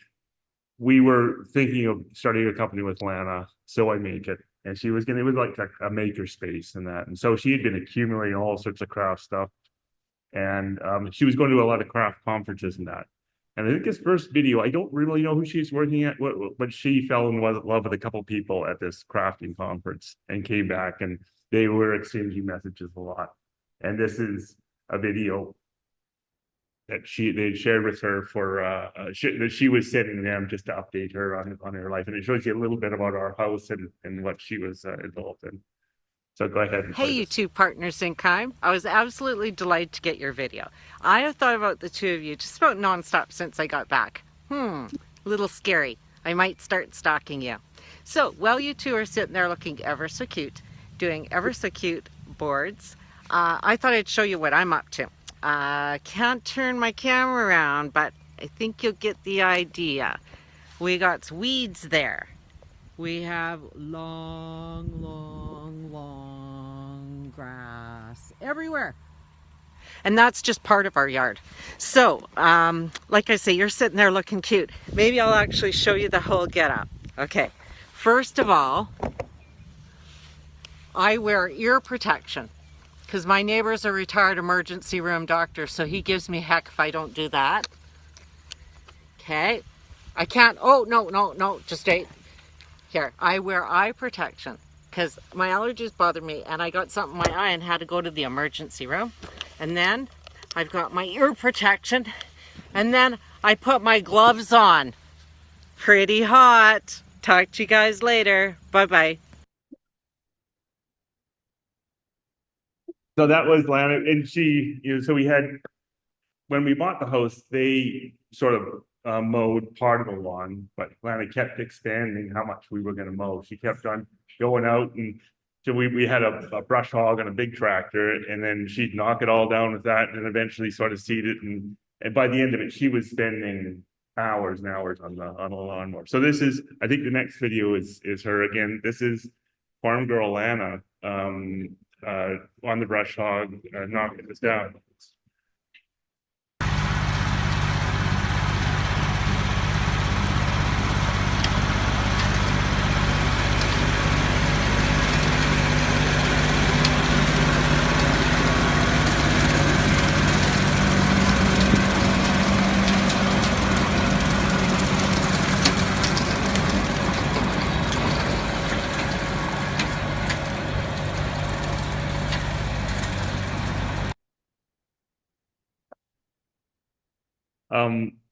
we were thinking of starting a company with Lana, So I Make It. And it was like a maker space and that. And so she had been accumulating all sorts of craft stuff. And she was going to a lot of craft conferences and that. And I think this first video, I don't really know who she's working at, but she fell in love with a couple people at this crafting conference and came back, and they were exchanging messages a lot. And this is a video that they shared with her for that she was sending them just to update her on her life, and it shows you a little bit about our house and what she was involved in. So go ahead. Hey, you two partners in crime. I was absolutely delighted to get your video. I have thought about the two of you just about nonstop since I got back. A little scary. I might start stalking you. So while you two are sitting there looking ever so cute, doing ever so cute boards, I thought I'd show you what I'm up to. Can't turn my camera around, but I think you'll get the idea. We got weeds there. We have long grass everywhere. And that's just part of our yard. So, like I say, you're sitting there looking cute. Maybe I'll actually show you the whole getup. Okay, first of all, I wear ear protection because my neighbor's a retired emergency room doctor, so he gives me heck if I don't do that. Okay, I can't, no, just wait. Here, I wear eye protection because my allergies bother me, and I got something in my eye and had to go to the emergency room. And then I've got my ear protection, and then I put my gloves on. Pretty hot. Talk to you guys later. Bye-bye. So that was Lana, and she, so we had, when we bought the house, they sort of mowed part of the lawn, but Lana kept expanding how much we were going to mow. She kept on going out, and so we had a brush hog and a big tractor, and then she'd knock it all down with that, and eventually sort of seed it, and by the end of it, she was spending hours and hours on the lawnmower. So this is, I think the next video is her again. This is farm girl Lana on the brush hog, knocking this down.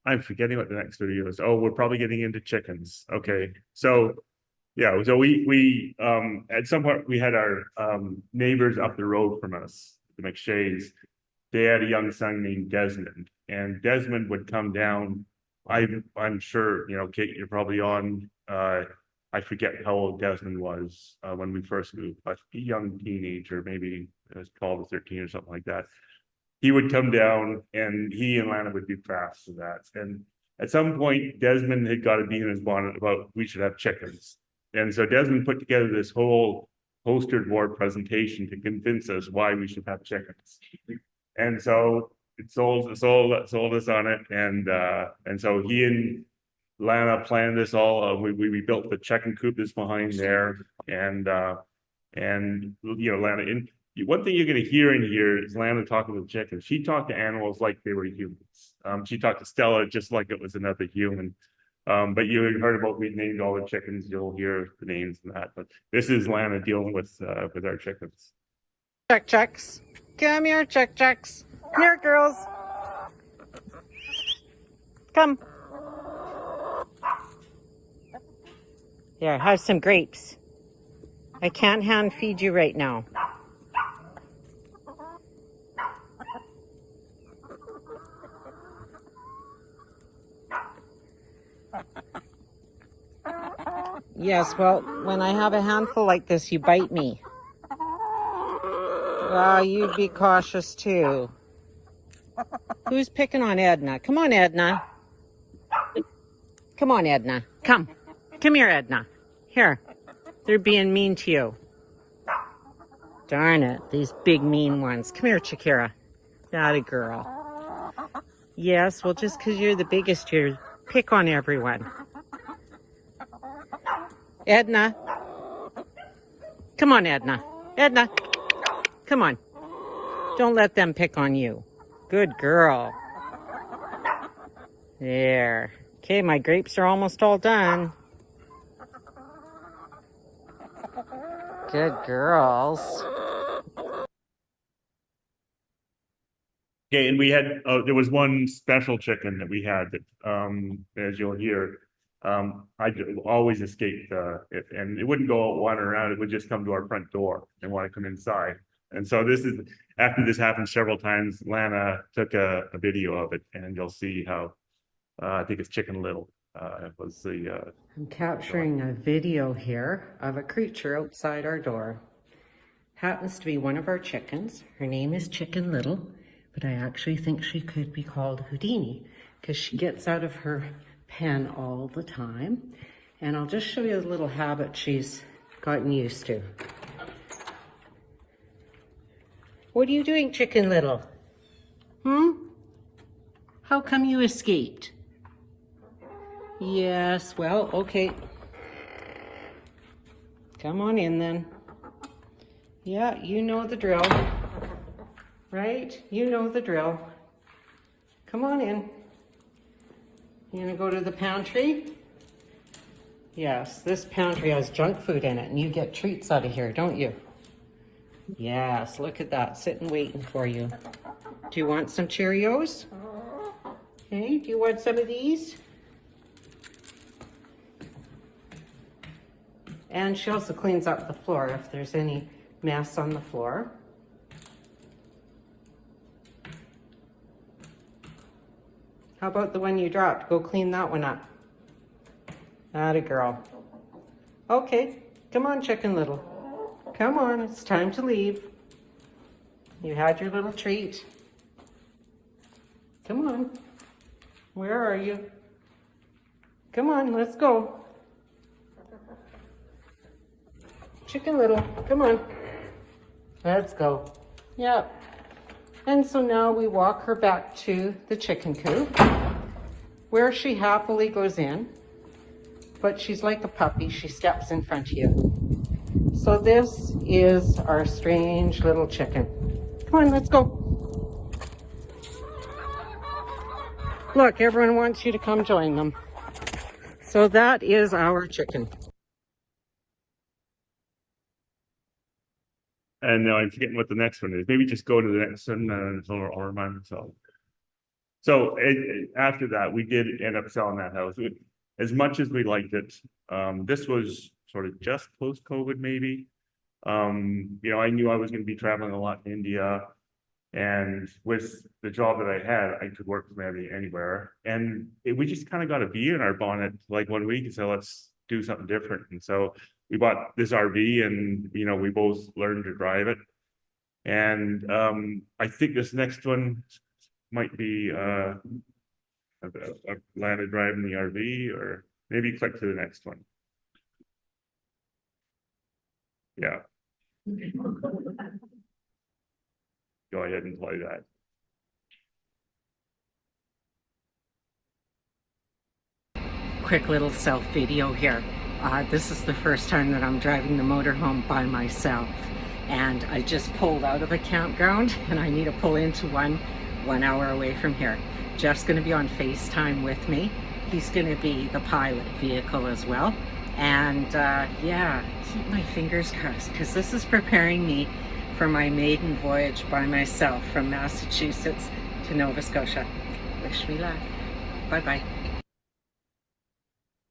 I'm forgetting what the next video is. Oh, we're probably getting into chickens. Okay. So yeah, so we at some point we had our neighbors up the road from us, the McShays. They had a young son named Desmond, and Desmond would come down. I'm sure, Kate, you're probably on. I forget how old Desmond was when we first moved, but a young teenager, maybe it was 12 or 13 or something like that. He would come down, and he and Lana would do crafts of that. And at some point, Desmond had got to be in his bonnet about we should have chickens. And so Desmond put together this whole poster board presentation to convince us why we should have chickens. And so it sold us on it. And so he and Lana planned this all. We built the chicken coop that's behind there. And you know, Lana, and one thing you're going to hear in here is Lana talking to the chickens. She talked to animals like they were humans. She talked to Stella just like it was another human. But you heard about we named all the chickens. You'll hear the names and that. But this is Lana dealing with our chickens. Chucks. Come here, Chucks. Here, girls. Come. Here, have some grapes. I can't hand feed you right now. Yes, well, when I have a handful like this, you bite me. Well, you'd be cautious too. Who's picking on Edna? Come on, Edna. Come on, Edna. Come. Come here, Edna. Here. They're being mean to you. Darn it, these big mean ones. Come here, Shakira. Not a girl. Yes, well, just because you're the biggest here, pick on everyone. Edna. Come on, Edna. Edna. Come on. Don't let them pick on you. Good girl. There. Okay, my grapes are almost all done. Good girls. Okay, and we had there was one special chicken that we had that as you'll hear, I always escaped it, and it wouldn't go out wandering around. It would just come to our front door and want to come inside. And so this is after this happened several times. Lana took a video of it, and you'll see how I think it's Chicken Little. It was the. I'm capturing a video here of a creature outside our door. Happens to be one of our chickens. Her name is Chicken Little, but I actually think she could be called Houdini because she gets out of her pen all the time. And I'll just show you a little habit she's gotten used to. What are you doing, Chicken Little? How come you escaped? Yes, well, okay. Come on in then. Yeah, you know the drill. Right? You know the drill. Come on in. You gonna go to the pantry? Yes, this pantry has junk food in it and you get treats out of here, don't you? Yes, look at that, sitting waiting for you. Do you want some Cheerios? Okay, do you want some of these? And she also cleans up the floor if there's any mess on the floor. How about the one you dropped? Go clean that one up. Atta girl. Okay, come on, Chicken Little. Come on, it's time to leave. You had your little treat. Come on. Where are you? Come on, let's go. Chicken Little, come on. Let's go. Yep. And so now we walk her back to the chicken coop where she happily goes in, but she's like a puppy. She steps in front of you. So this is our strange little chicken. Come on, let's go. Look, everyone wants you to come join them. So that is our chicken. And now I'm forgetting what the next one is. Maybe just go to the next one and I'll remind myself. So after that, we did end up selling that house. As much as we liked it, this was sort of just post-COVID maybe. You know, I knew I was going to be traveling a lot in India. And with the job that I had, I could work from anywhere. And we just kind of got a bee in our bonnet like 1 week and said, let's do something different. And so we bought this RV and, you know, we both learned to drive it. And I think this next one might be Lana driving the RV, or maybe click to the next one. Yeah. Go ahead and play that. quick little self video here. This is the first time that I'm driving the motorhome by myself, and I just pulled out of a campground and I need to pull into one 1 hour away from here. Jeff's going to be on FaceTime with me. He's going to be the pilot vehicle as well. And yeah, keep my fingers crossed, because this is preparing me for my maiden voyage by myself from Massachusetts to Nova Scotia. Wish me luck. Bye-bye.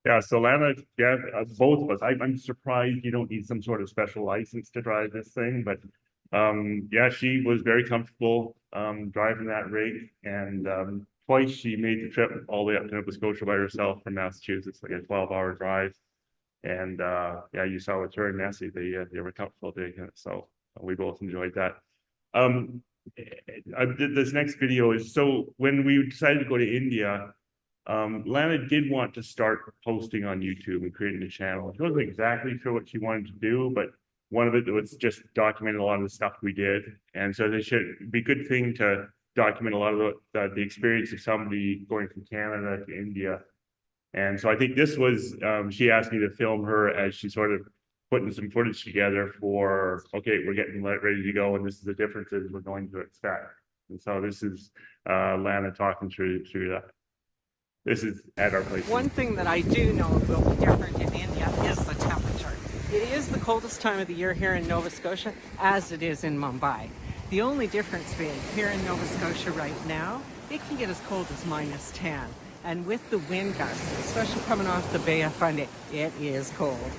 Yeah, so Lana, yeah, both of us. I'm surprised you don't need some sort of special license to drive this thing, but yeah, she was very comfortable driving that rig, and twice she made the trip all the way up to Nova Scotia by herself from Massachusetts, like a 12-hour drive. And yeah, you saw with her and Nessie, they were comfortable doing it, so we both enjoyed that. This next video is, so when we decided to go to India, Lana did want to start posting on YouTube and creating a channel. She wasn't exactly sure what she wanted to do, but one of it was just documenting a lot of the stuff we did. And so they should be a good thing to document a lot of the experience of somebody going from Canada to India. And so I think this was, she asked me to film her as she sort of putting some footage together for, okay, we're getting ready to go, and this is the differences we're going to expect. And so this is Lana talking through that. This is at our place. One thing that I do know will be different in India is the temperature. It is the coldest time of the year here in Nova Scotia, as it is in Mumbai. The only difference being here in Nova Scotia right now, it can get as cold as -10. And with the wind gusts, especially coming off the Bay of Fundy, it is cold.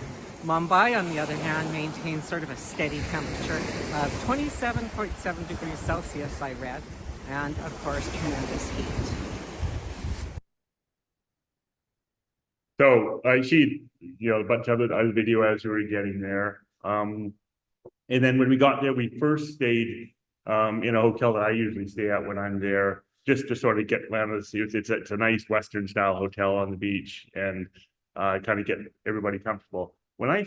Mumbai, on the other hand, maintains sort of a steady temperature of 27.7 degrees Celsius, I read, and of course, tremendous heat. So she, a bunch of other video as we were getting there. And then when we got there, we first stayed in a hotel that I usually stay at when I'm there, just to sort of get Lana to see. It's a nice Western style hotel on the beach, and kind of get everybody comfortable. My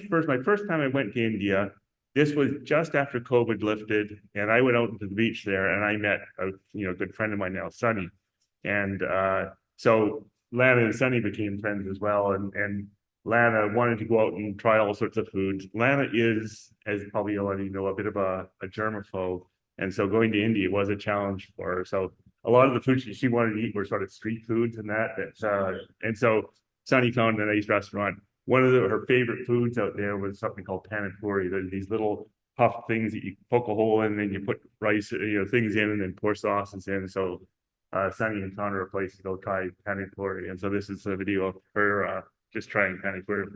first time I went to India, this was just after COVID lifted, and I went out to the beach there, and I met a good friend of mine now, Sunny, and so Lana and Sunny became friends as well, and Lana wanted to go out and try all sorts of foods. Lana is, as probably you already know, a bit of a germaphobe, and so going to India was a challenge for her. So a lot of the foods she wanted to eat were sort of street foods and that. And so Sunny found a nice restaurant. One of her favorite foods out there was something called pani puri. There's these little puff things that you poke a hole in, and then you put rice, things in, and then pour sauces in. So Sunny and found her a place to go try pani puri. And so this is a video of her just trying pani puri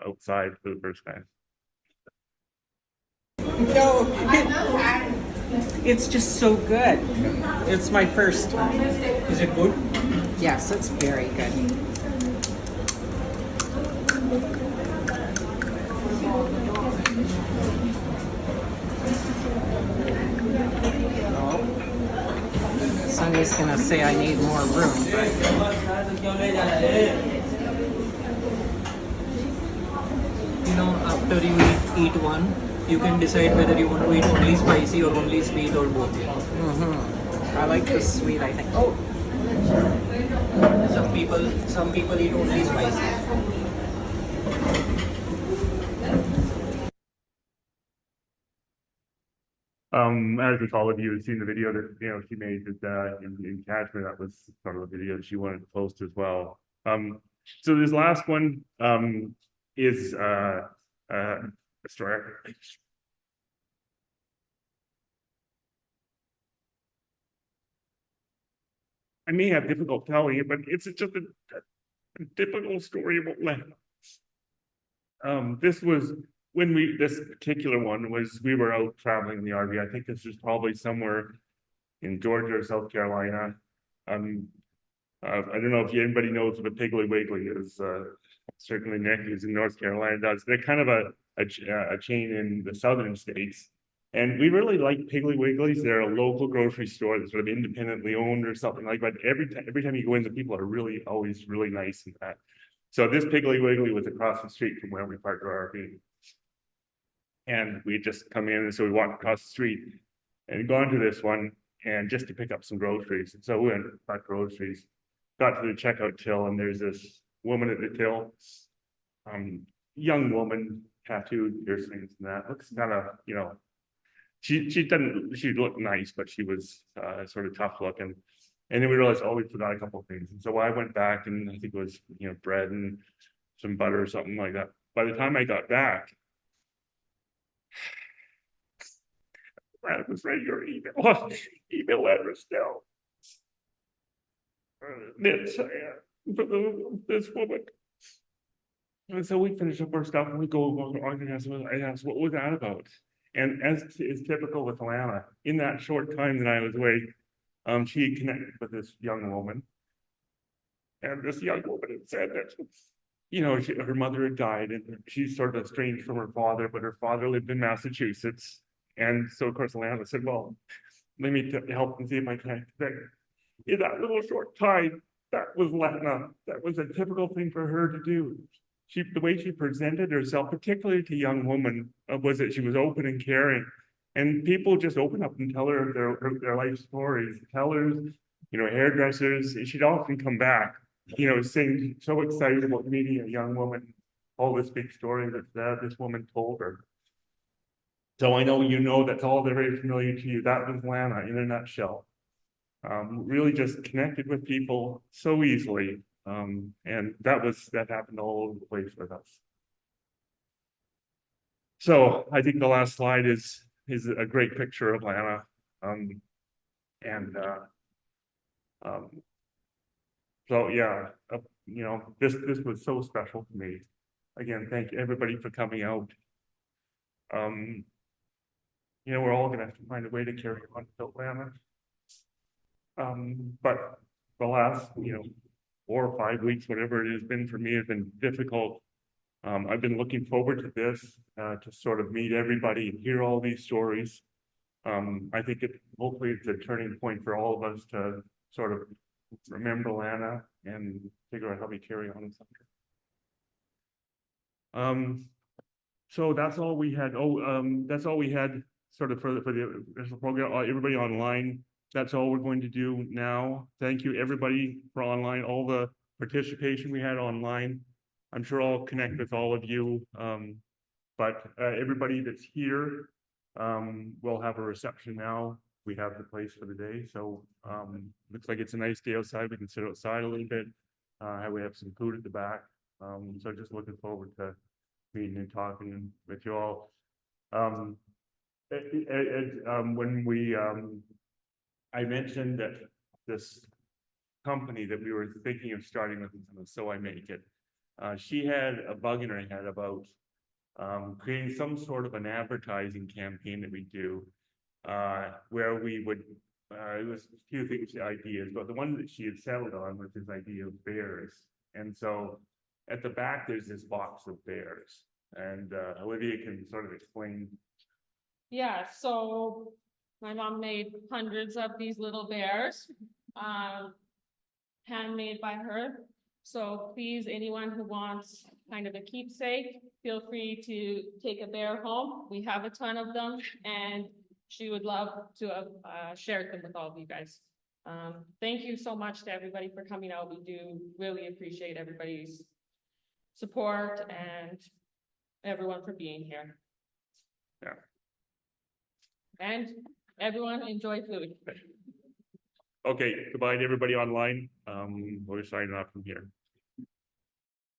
outside for the first time. No, it's just so good. It's my first time. Is it good? Yes, it's very good. Sunny's gonna say I need more room. After you eat one, you can decide whether you want to eat only spicy or only sweet or both. I like the sweet, I think. Oh, some people eat only spicy. As with all of you have seen the video that she made in Kashmir, that was sort of a video that she wanted to post as well. So this last one is a story. I may have difficulty telling it, but it's just a typical story about Lana. This was this particular one was, we were out traveling in the RV. I think this was probably somewhere in Georgia or South Carolina. I don't know if anybody knows what a Piggly Wiggly is. Certainly Nick, who's in North Carolina, does. They're kind of a chain in the southern states. And we really like Piggly Wigglies. They're a local grocery store that's sort of independently owned or something like that. Every time you go in, the people are always really nice and that. So this Piggly Wiggly was across the street from where we parked our RV. And we had just come in, and so we walked across the street and gone to this one, and just to pick up some groceries. And so we went and bought groceries, got to the checkout till, and there's this woman at the till. Young woman, tattooed, piercings and that. Looks kind of, you know, she looked nice, but she was sort of tough looking. And then we realized, oh, we forgot a couple of things. And so I went back and I think it was, you know, bread and some butter or something like that. By the time I got back, it was right your email address now. This woman. And so we finish up our stuff and we go on and I asked, what was that about? And as is typical with Lana, in that short time that I was away, she connected with this young woman. And this young woman had said that, you know, her mother had died and she's sort of estranged from her father, but her father lived in Massachusetts. And so, of course, Lana said, well, let me help and see if I can connect. In that little short time, that was Lana. That was a typical thing for her to do. The way she presented herself, particularly to young women, was that she was open and caring. And people just open up and tell her their life stories. Tellers, you know, hairdressers. She'd often come back, you know, saying so excited about meeting a young woman, all this big story that this woman told her. So I know you know that's all very familiar to you. That was Lana in a nutshell. Really just connected with people so easily. And that happened all over the place with us. So I think the last slide is a great picture of Lana. So yeah, you know, this was so special to me. Again, thank everybody for coming out. You know, we're all gonna have to find a way to carry on without Lana. But the last, you know, 4 or 5 weeks, whatever it has been for me, has been difficult. I've been looking forward to this, to sort of meet everybody and hear all these stories. I think hopefully it's a turning point for all of us to sort of remember Lana and figure out how we carry on in something. So that's all we had. That's all we had sort of for the program. Everybody online. That's all we're going to do now. Thank you everybody for online, all the participation we had online. I'm sure I'll connect with all of you. But everybody that's here, we'll have a reception now. We have the place for the day. So looks like it's a nice day outside. We can sit outside a little bit. We have some food at the back. So just looking forward to meeting and talking with you all. When I mentioned that this company that we were thinking of starting with, So I Make It, she had a bug in her head about creating some sort of an advertising campaign that we do, where we would, it was a few things, ideas, but the one that she had settled on was this idea of bears. And so at the back, there's this box of bears. And Olivia can sort of explain. Yeah, so my mom made hundreds of these little bears, handmade by her. So please, anyone who wants kind of a keepsake, feel free to take a bear home. We have a ton of them, and she would love to have shared them with all of you guys. Thank you so much to everybody for coming out. We do really appreciate everybody's support and everyone for being here. Yeah. And everyone enjoy food. Okay, goodbye to everybody online. We're signing off from here.